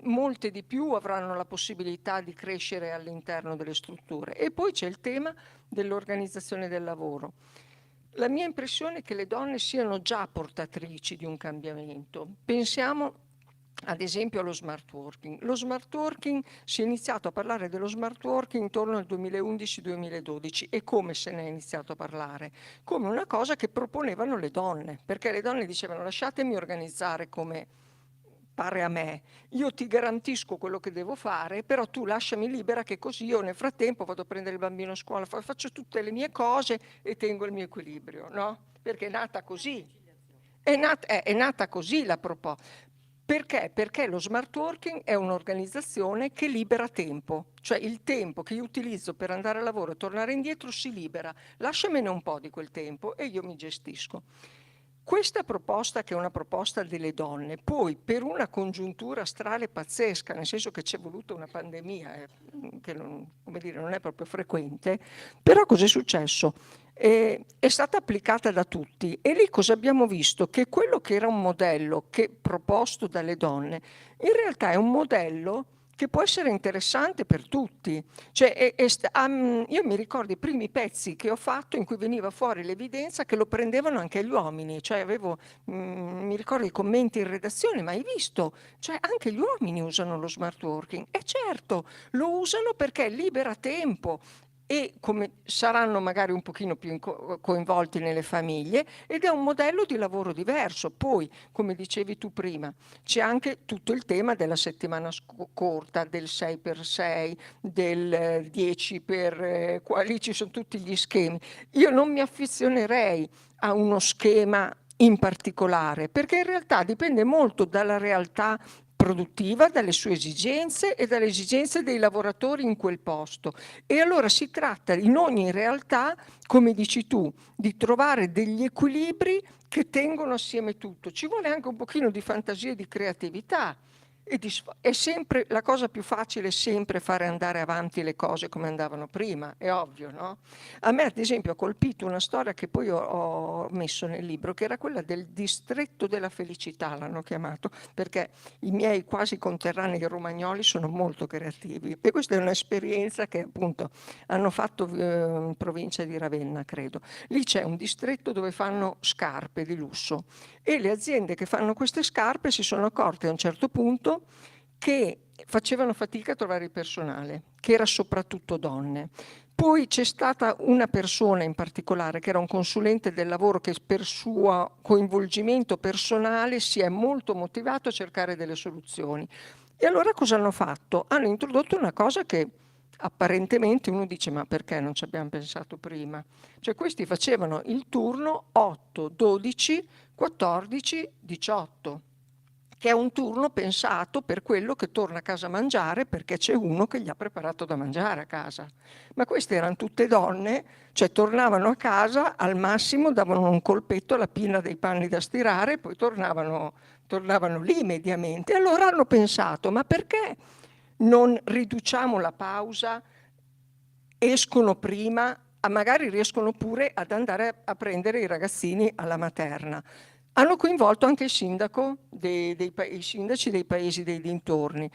molte di più avranno la possibilità di crescere all'interno delle strutture. E poi c'è il tema dell'organizzazione del lavoro. La mia impressione è che le donne siano già portatrici di un cambiamento. Pensiamo ad esempio allo smart working. Lo smart working, si è iniziato a parlare dello smart working intorno al 2011-2012. E come se ne è iniziato a parlare? Come una cosa che proponevano le donne, perché le donne dicevano: lasciatemi organizzare come pare a me, io ti garantisco quello che devo fare, però tu lasciami libera, che così io nel frattempo vado a prendere il bambino a scuola, faccio tutte le mie cose e tengo il mio equilibrio, no? Perché è nata così. È nata così la proposta. Perché? Perché lo smart working è un'organizzazione che libera tempo, cioè il tempo che io utilizzo per andare a lavoro e tornare indietro si libera, lasciamene un po' di quel tempo e io mi gestisco. Questa proposta, che è una proposta delle donne, poi per una congiuntura astrale pazzesca, nel senso che c'è voluta una pandemia, che non, come dire, non è proprio frequente, però cos'è successo? È stata applicata da tutti, e lì cosa abbiamo visto? Che quello che era un modello proposto dalle donne, in realtà è un modello che può essere interessante per tutti. Cioè, io mi ricordo i primi pezzi che ho fatto in cui veniva fuori l'evidenza che lo prendevano anche gli uomini, cioè mi ricordo i commenti in redazione: ma hai visto? Cioè anche gli uomini usano lo smart working. E certo, lo usano perché libera tempo, e come saranno magari un pochino più coinvolti nelle famiglie, ed è un modello di lavoro diverso. Poi, come dicevi tu prima, c'è anche tutto il tema della settimana corta, del 6x6, del 10 lì ci sono tutti gli schemi. Io non mi affezionerei a uno schema in particolare, perché in realtà dipende molto dalla realtà produttiva, dalle sue esigenze e dalle esigenze dei lavoratori in quel posto. E allora si tratta in ogni realtà, come dici tu, di trovare degli equilibri che tengono assieme tutto. Ci vuole anche un pochino di fantasia e di creatività. È sempre la cosa più facile, è sempre fare andare avanti le cose come andavano prima, è ovvio, no? A me ad esempio ha colpito una storia che poi ho messo nel libro, che era quella del distretto della felicità, l'hanno chiamato, perché i miei quasi conterranei romagnoli sono molto creativi, e questa è un'esperienza che appunto hanno fatto in provincia di Ravenna, credo. Lì c'è un distretto dove fanno scarpe di lusso, e le aziende che fanno queste scarpe si sono accorte a un certo punto che facevano fatica a trovare il personale, che era soprattutto donne. Poi c'è stata una persona in particolare, che era un consulente del lavoro, che per suo coinvolgimento personale si è molto motivato a cercare delle soluzioni. E allora cosa hanno fatto? Hanno introdotto una cosa che apparentemente uno dice: ma perché non ci abbiamo pensato prima? Cioè questi facevano il turno 8, 12, 14, 18, che è un turno pensato per quello che torna a casa a mangiare, perché c'è uno che gli ha preparato da mangiare a casa. Ma queste erano tutte donne, cioè tornavano a casa, al massimo davano un colpetto alla pinna dei panni da stirare e poi tornavano lì mediamente. Allora hanno pensato: ma perché non riduciamo la pausa, escono prima, magari riescono pure ad andare a prendere i ragazzini alla materna. Hanno coinvolto anche il sindaco, i sindaci dei paesi dei dintorni.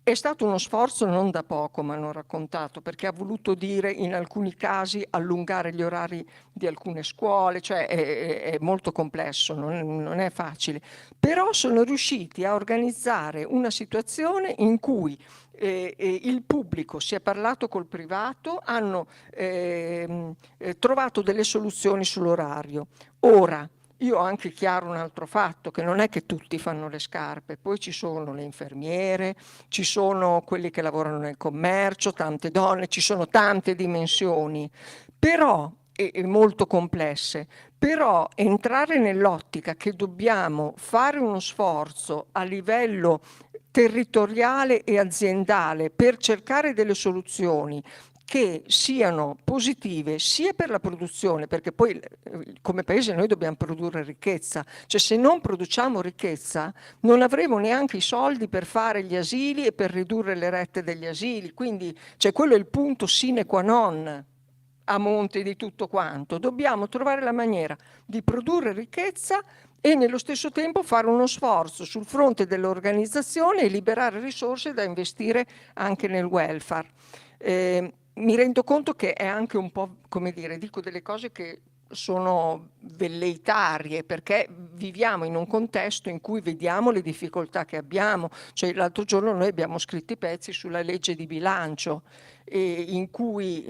È stato uno sforzo non da poco, mi hanno raccontato, perché ha voluto dire in alcuni casi allungare gli orari di alcune scuole, cioè è molto complesso, non è facile. Però sono riusciti a organizzare una situazione in cui il pubblico si è parlato col privato, hanno trovato delle soluzioni sull'orario. Ora, Io ho anche chiaro un altro fatto, che non è che tutti fanno le scarpe, poi ci sono le infermiere, ci sono quelli che lavorano nel commercio, tante donne, ci sono tante dimensioni, però, e molto complesse, però entrare nell'ottica che dobbiamo fare uno sforzo a livello territoriale e aziendale per cercare delle soluzioni che siano positive sia per la produzione, perché poi come paese noi dobbiamo produrre ricchezza, cioè se non produciamo ricchezza non avremo neanche i soldi per fare gli asili e per ridurre le rette degli asili, quindi cioè, quello è il punto sine qua non a monte di tutto quanto. Dobbiamo trovare la maniera di produrre ricchezza e nello stesso tempo fare uno sforzo sul fronte dell'organizzazione e liberare risorse da investire anche nel welfare. Mi rendo conto che è anche un po', come dire, dico delle cose che sono velleitarie perché viviamo in un contesto in cui vediamo le difficoltà che abbiamo, cioè l'altro giorno noi abbiamo scritto i pezzi sulla legge di bilancio in cui,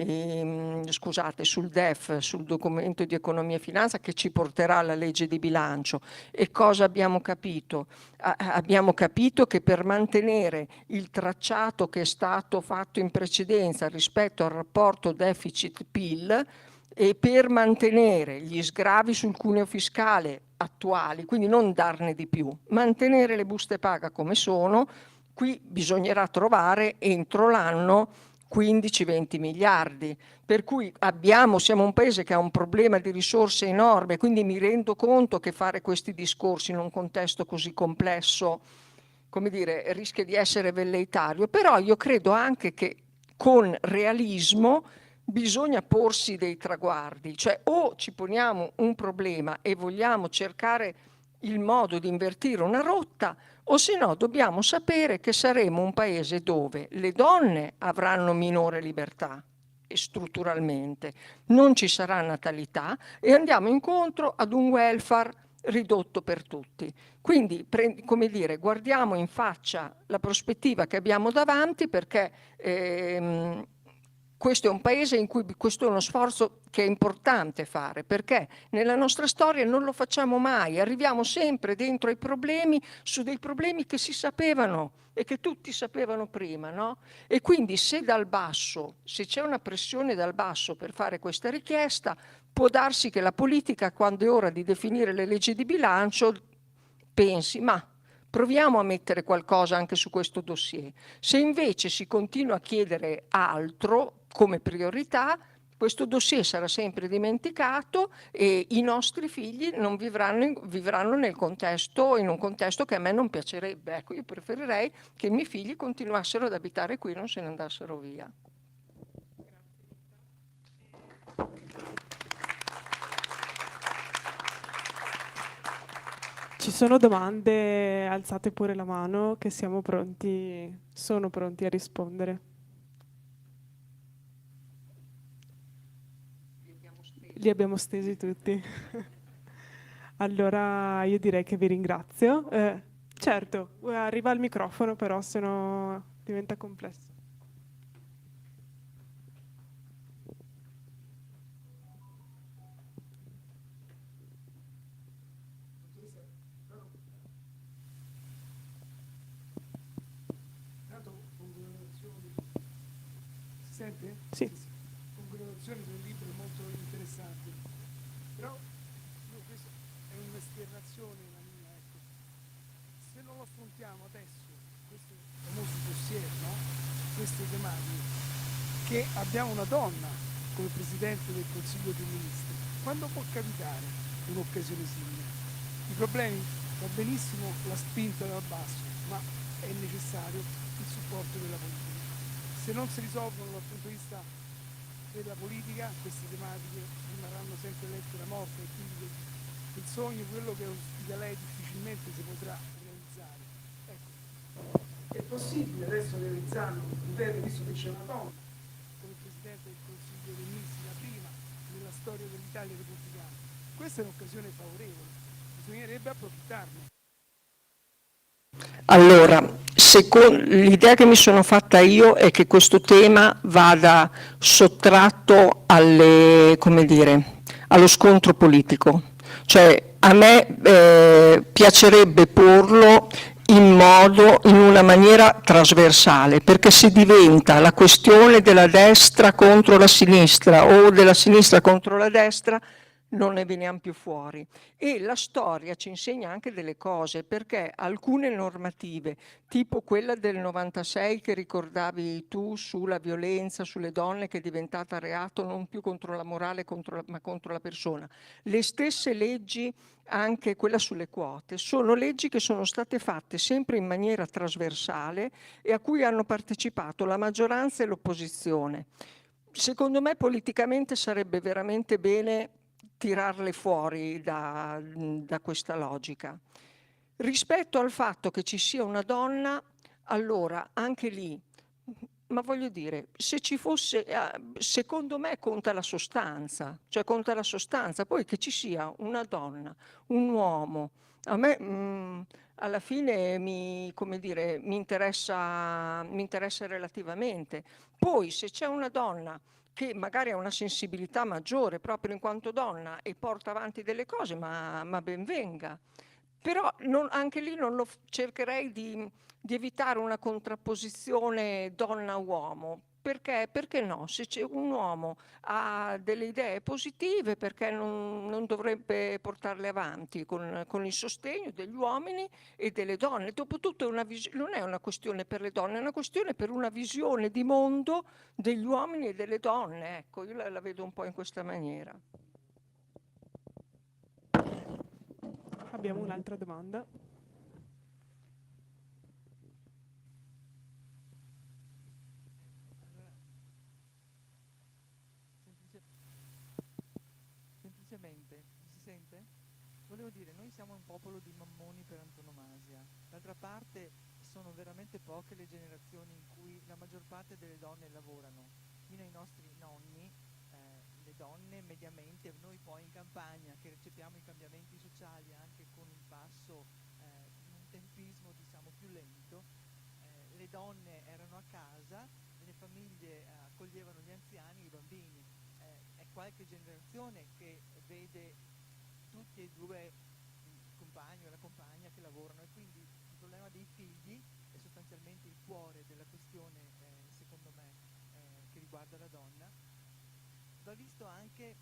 scusate, sul DEF, sul documento di economia e finanza che ci porterà alla legge di bilancio. E cosa abbiamo capito? Abbiamo capito che per mantenere il tracciato che è stato fatto in precedenza rispetto al rapporto deficit-PIL e per mantenere gli sgravi sul cuneo fiscale attuali, quindi non darne di più, mantenere le buste paga come sono, qui bisognerà trovare entro l'anno 15-20 miliardi, per cui siamo un paese che ha un problema di risorse enorme, quindi mi rendo conto che fare questi discorsi in un contesto così complesso, come dire, rischia di essere velleitario, però io credo anche che con realismo bisogna porsi dei traguardi, cioè o ci poniamo un problema e vogliamo cercare il modo di invertire una rotta, o se no dobbiamo sapere che saremo un paese dove le donne avranno minore libertà e strutturalmente, non ci sarà natalità e andiamo incontro ad un welfare ridotto per tutti. Quindi, come dire, guardiamo in faccia la prospettiva che abbiamo davanti perché questo è un paese in cui questo è uno sforzo che è importante fare, perché nella nostra storia non lo facciamo mai, arriviamo sempre dentro ai problemi, su dei problemi che si sapevano e che tutti sapevano prima, no? E quindi se dal basso, se c'è una pressione dal basso per fare questa richiesta, può darsi che la politica, quando è ora di definire le leggi di bilancio, pensi, ma proviamo a mettere qualcosa anche su questo dossier. Se invece si continua a chiedere altro come priorità, questo dossier sarà sempre dimenticato e i nostri figli non vivranno in un contesto che a me non piacerebbe. Ecco, io preferirei che i miei figli continuassero ad abitare qui e non se ne andassero via. Ci sono domande? Alzate pure la mano che sono pronti a rispondere. Li abbiamo stesi tutti. Allora io direi che vi ringrazio. Certo, arriva il microfono però, se no diventa complesso. Sente? Sì. Congratulazioni per il libro, molto interessante. Però questa è un'esternazione la mia, ecco. Se non lo affrontiamo adesso, questo famoso dossier, no? Queste tematiche, che abbiamo una donna come Presidente del Consiglio dei Ministri, quando può capitare un'occasione simile? I problemi, va benissimo la spinta dal basso, ma è necessario il supporto della politica. Se non si risolvono dal punto di vista della politica, queste tematiche rimarranno sempre lettera morta e quindi il sogno, quello che auspica lei, difficilmente si potrà realizzare. Ecco, è possibile adesso realizzarlo, ripeto, visto che c'è una donna come Presidente del Consiglio dei Ministri, la prima nella storia dell'Italia repubblicana. Questa è un'occasione favorevole, bisognerebbe approfittarne. Allora, l'idea che mi sono fatta io è che questo tema vada sottratto allo scontro politico, cioè a me piacerebbe porlo in una maniera trasversale, perché se diventa la questione della destra contro la sinistra o della sinistra contro la destra, non ne veniamo più fuori. E la storia ci insegna anche delle cose, perché alcune normative, tipo quella del 96 che ricordavi tu sulla violenza sulle donne, che è diventata reato non più contro la morale ma contro la persona, le stesse leggi, anche quella sulle quote, sono leggi che sono state fatte sempre in maniera trasversale e a cui hanno partecipato la maggioranza e l'opposizione. Secondo me politicamente sarebbe veramente bene tirarle fuori da questa logica. Rispetto al fatto che ci sia una donna, allora anche lì, ma voglio dire, se ci fosse, secondo me conta la sostanza, cioè conta la sostanza, poi che ci sia una donna, un uomo, a me alla fine come dire, mi interessa relativamente. Poi se c'è una donna che magari ha una sensibilità maggiore proprio in quanto donna e porta avanti delle cose, ma ben venga. Però anche lì non lo cercherei di evitare una contrapposizione donna-uomo. Perché no? Se c'è un uomo ha delle idee positive, perché non dovrebbe portarle avanti con il sostegno degli uomini e delle donne? Dopotutto non è una questione per le donne, è una questione per una visione di mondo degli uomini e delle donne. Ecco, io la vedo un po' in questa maniera. Abbiamo un'altra domanda. Semplicemente, si sente? Volevo dire, noi siamo un popolo di mammoni per antonomasia. D'altra parte sono veramente poche le generazioni in cui la maggior parte delle donne lavorano. Fino ai nostri nonni, le donne mediamente, noi poi in campagna che recepiamo i cambiamenti sociali anche con un passo, un tempismo diciamo più lento, le donne erano a casa, le famiglie accoglievano gli anziani e i bambini. È qualche generazione che vede tutti e due il compagno e la compagna che lavorano, e quindi il problema dei figli è sostanzialmente il cuore della questione, secondo me, che riguarda la donna. Va visto anche,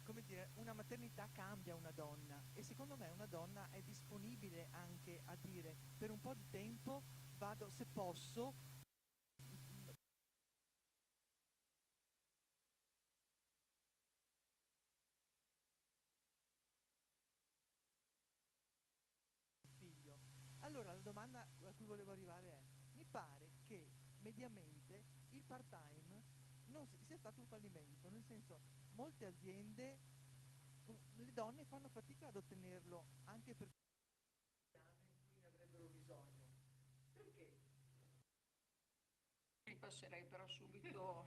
come dire, una maternità cambia una donna, e secondo me una donna è disponibile anche a dire per un po' di tempo vado, se posso, figlio. Allora la domanda a cui volevo arrivare è: mi pare che mediamente il part-time non sia stato un fallimento, nel senso, molte aziende, le donne fanno fatica ad ottenerlo anche per cui ne avrebbero bisogno. Perché? Passerei però subito.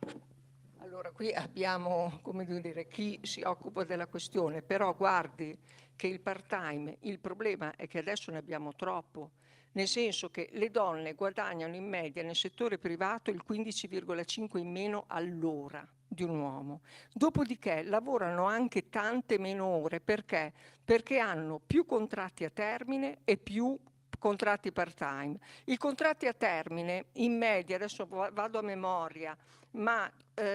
Allora, qui abbiamo, come dire, chi si occupa della questione, però guardi che il part-time, il problema è che adesso ne abbiamo troppo, nel senso che le donne guadagnano in media nel settore privato il 15,5 in meno all'ora di un uomo. Dopodiché lavorano anche tante meno ore, perché? Perché hanno più contratti a termine e più contratti part-time. I contratti a termine in media, adesso vado a memoria, ma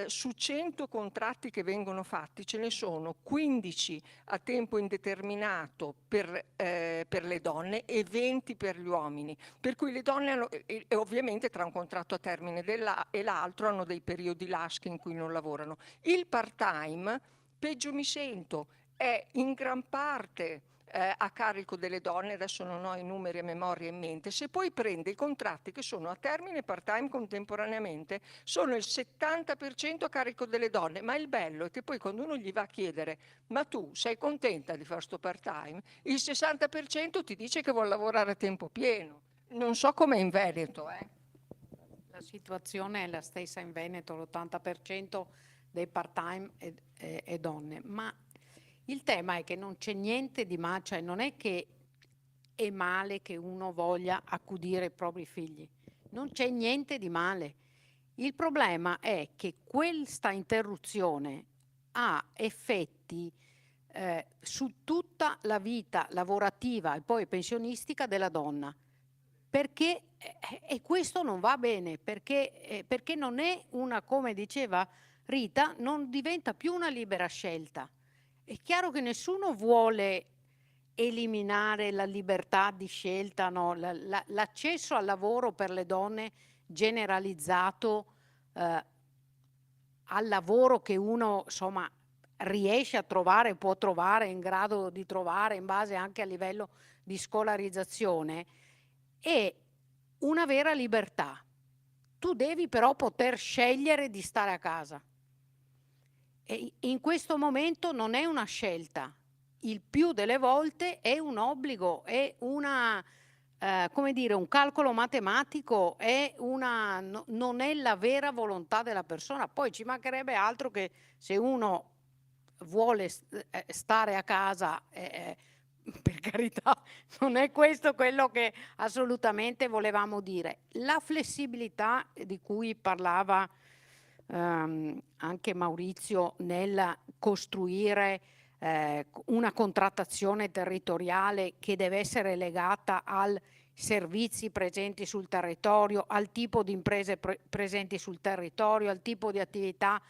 su 100 contratti che vengono fatti ce ne sono 15 a tempo indeterminato per le donne e 20 per gli uomini, per cui le donne hanno, e ovviamente tra un contratto a termine e l'altro hanno dei periodi laschi in cui non lavorano. Il part-time, peggio mi sento, è in gran parte a carico delle donne, adesso non ho i numeri a memoria in mente. Se poi prende i contratti che sono a termine e part-time contemporaneamente, sono il 70% a carico delle donne, ma il bello è che poi quando uno gli va a chiedere ma tu sei contenta di fare sto part-time, il 60% ti dice che vuole lavorare a tempo pieno. Non so com'è in Veneto. La situazione è la stessa in Veneto, l'80% dei part-time è donne, ma il tema è che non c'è niente di male, cioè non è che è male che uno voglia accudire i propri figli, non c'è niente di male. Il problema è che questa interruzione ha effetti su tutta la vita lavorativa e poi pensionistica della donna. Perché e questo non va bene, perché non è una, come diceva Rita, non diventa più una libera scelta. È chiaro che nessuno vuole eliminare la libertà di scelta, no? L'accesso al lavoro per le donne generalizzato, al lavoro che uno insomma riesce a trovare, può trovare, è in grado di trovare in base anche a livello di scolarizzazione, è una vera libertà. Tu devi però poter scegliere di stare a casa. E in questo momento non è una scelta, il più delle volte è un obbligo, è una, come dire, un calcolo matematico, è non è la vera volontà della persona. Poi ci mancherebbe altro che se uno vuole stare a casa, per carità, non è questo quello che assolutamente volevamo dire. La flessibilità di cui parlava anche Maurizio nel costruire una contrattazione territoriale che deve essere legata ai servizi presenti sul territorio, al tipo di imprese presenti sul territorio, al tipo di attività,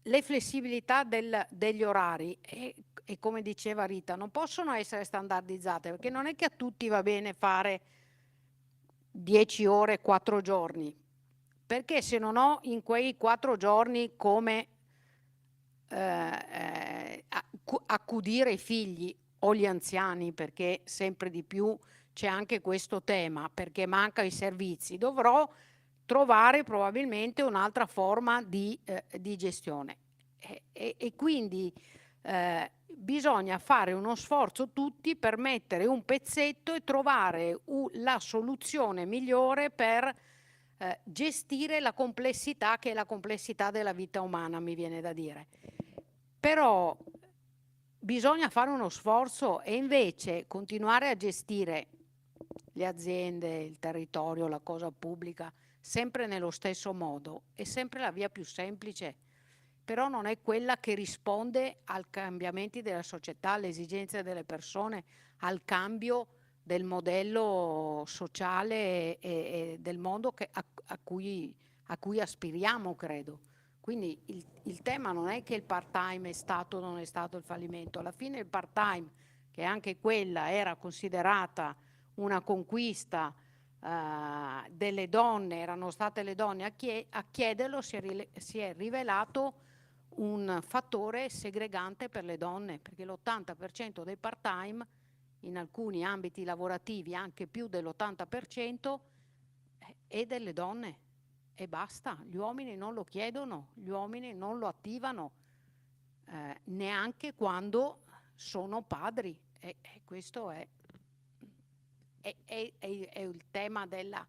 le flessibilità degli orari e come diceva Rita non possono essere standardizzate, perché non è che a tutti va bene fare 10 ore 4 giorni, perché se non ho in quei 4 giorni come accudire i figli o gli anziani, perché sempre di più c'è anche questo tema, perché mancano i servizi, dovrò trovare probabilmente un'altra forma di gestione e quindi bisogna fare uno sforzo tutti per mettere un pezzetto e trovare la soluzione migliore per gestire la complessità, che è la complessità della vita umana, mi viene da dire. Però bisogna fare uno sforzo e invece continuare a gestire le aziende, il territorio, la cosa pubblica sempre nello stesso modo è sempre la via più semplice, però non è quella che risponde ai cambiamenti della società, alle esigenze delle persone, al cambio del modello sociale e del mondo a cui aspiriamo, credo. Quindi il tema non è che il part-time è stato o non è stato il fallimento, alla fine il part-time, che anche quella era considerata una conquista delle donne, erano state le donne a chiederlo, si è rivelato un fattore segregante per le donne, perché l'80% dei part-time in alcuni ambiti lavorativi, anche più dell'80%, è delle donne e basta. Gli uomini non lo chiedono, gli uomini non lo attivano, neanche quando sono padri, e questo è il tema della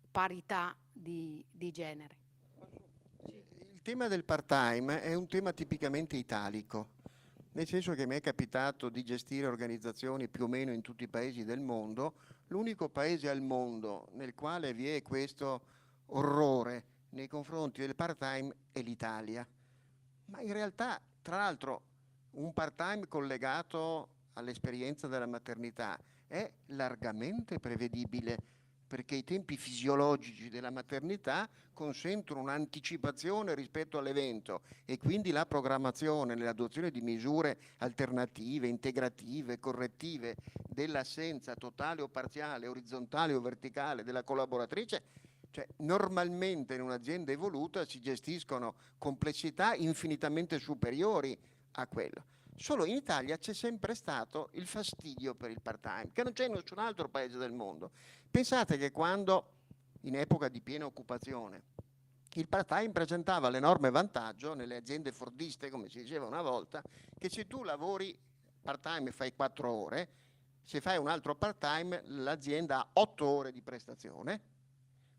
parità di genere. Il tema del part-time è un tema tipicamente italico, nel senso che mi è capitato di gestire organizzazioni più o meno in tutti i paesi del mondo. L'unico paese al mondo nel quale vi è questo orrore nei confronti del part-time è l'Italia. Ma in realtà, tra l'altro, un part-time collegato all'esperienza della maternità è largamente prevedibile, perché i tempi fisiologici della maternità consentono un'anticipazione rispetto all'evento e quindi la programmazione nell'adozione di misure alternative, integrative, correttive dell'assenza totale o parziale, orizzontale o verticale della collaboratrice. Cioè, normalmente in un'azienda evoluta si gestiscono complessità infinitamente superiori a quello. Solo in Italia c'è sempre stato il fastidio per il part-time, che non c'è in nessun altro paese del mondo. Pensate che quando, in epoca di piena occupazione, il part-time presentava l'enorme vantaggio nelle aziende fordiste, come si diceva una volta, che se tu lavori part-time e fai 4 ore, se fai un altro part-time l'azienda ha 8 ore di prestazione,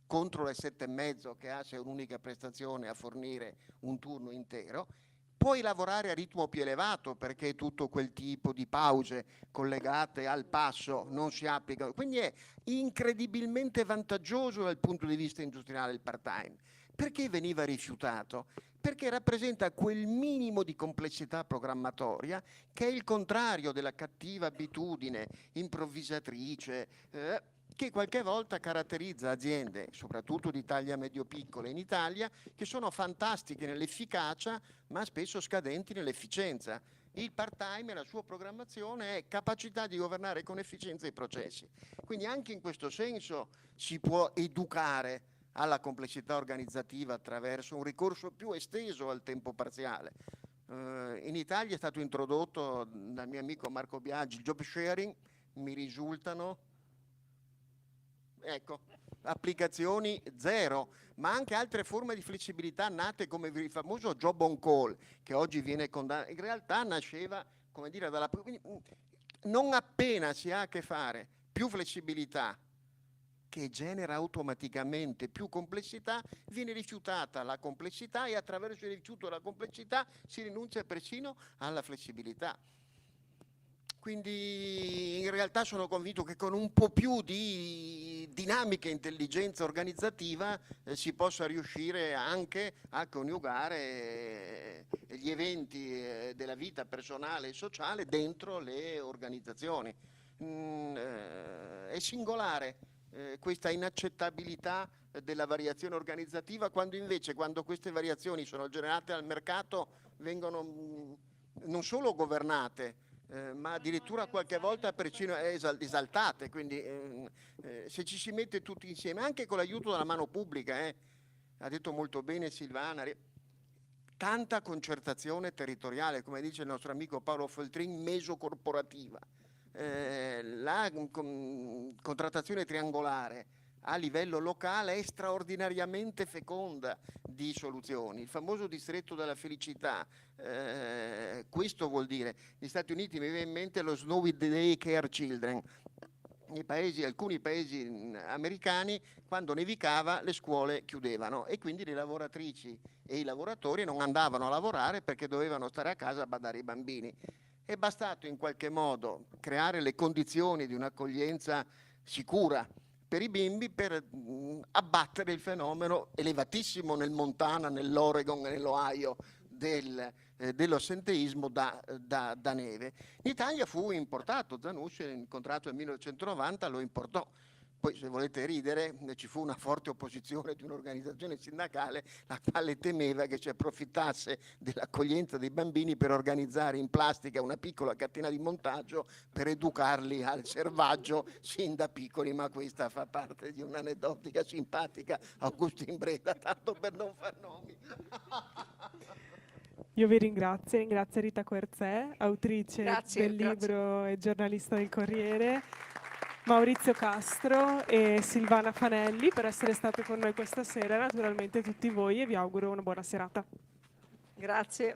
contro le 7,5 che ha se è un'unica prestazione a fornire un turno intero. Puoi lavorare a ritmo più elevato perché tutto quel tipo di pause collegate al passo non si applicano. Quindi è incredibilmente vantaggioso dal punto di vista industriale il part-time. Perché veniva rifiutato? perché rappresenta quel minimo di complessità programmatoria che è il contrario della cattiva abitudine improvvisatrice che qualche volta caratterizza aziende, soprattutto di taglia medio-piccola in Italia, che sono fantastiche nell'efficacia ma spesso scadenti nell'efficienza. Il part-time e la sua programmazione è capacità di governare con efficienza i processi. Quindi anche in questo senso si può educare alla complessità organizzativa attraverso un ricorso più esteso al tempo parziale. In Italia è stato introdotto dal mio amico Marco Biagi il job sharing, mi risultano, ecco, applicazioni zero, ma anche altre forme di flessibilità nate come il famoso job on call, che oggi viene condannato, in realtà nasceva, come dire, non appena si ha a che fare più flessibilità che genera automaticamente più complessità, viene rifiutata la complessità e attraverso il rifiuto della complessità si rinuncia persino alla flessibilità. Quindi in realtà sono convinto che con un po' più di dinamica e intelligenza organizzativa si possa riuscire anche a coniugare gli eventi della vita personale e sociale dentro le organizzazioni. È singolare questa inaccettabilità della variazione organizzativa, quando queste variazioni sono generate al mercato vengono non solo governate, ma addirittura qualche volta persino esaltate. Quindi se ci si mette tutti insieme, anche con l'aiuto della mano pubblica, ha detto molto bene Silvana, tanta concertazione territoriale, come dice il nostro amico Paolo Feltrin, mesocorporativa. La contrattazione triangolare a livello locale è straordinariamente feconda di soluzioni. Il famoso distretto della felicità, questo vuol dire, negli Stati Uniti mi viene in mente lo Snowy Day Care Children. Alcuni paesi americani, quando nevicava le scuole chiudevano e quindi le lavoratrici e i lavoratori non andavano a lavorare perché dovevano stare a casa a badare i bambini. È bastato in qualche modo creare le condizioni di un'accoglienza sicura per i bimbi per abbattere il fenomeno elevatissimo nel Montana, nell'Oregon e nell'Ohio dell'assenteismo da neve. In Italia fu importato, Zanussi, incontrato nel 1990, lo importò. Poi, se volete ridere, ci fu una forte opposizione di un'organizzazione sindacale la quale temeva che si approfittasse dell'accoglienza dei bambini per organizzare in plastica una piccola catena di montaggio per educarli al servaggio sin da piccoli, ma questa fa parte di un'aneddotica simpatica, Augustin Breda, tanto per non far nomi. Io vi ringrazio Rita Querzè, autrice del Grazie. libro e giornalista del Corriere, Maurizio Castro e Silvana Fanelli per essere state con noi questa sera, naturalmente tutti voi, e vi auguro una buona serata. Grazie.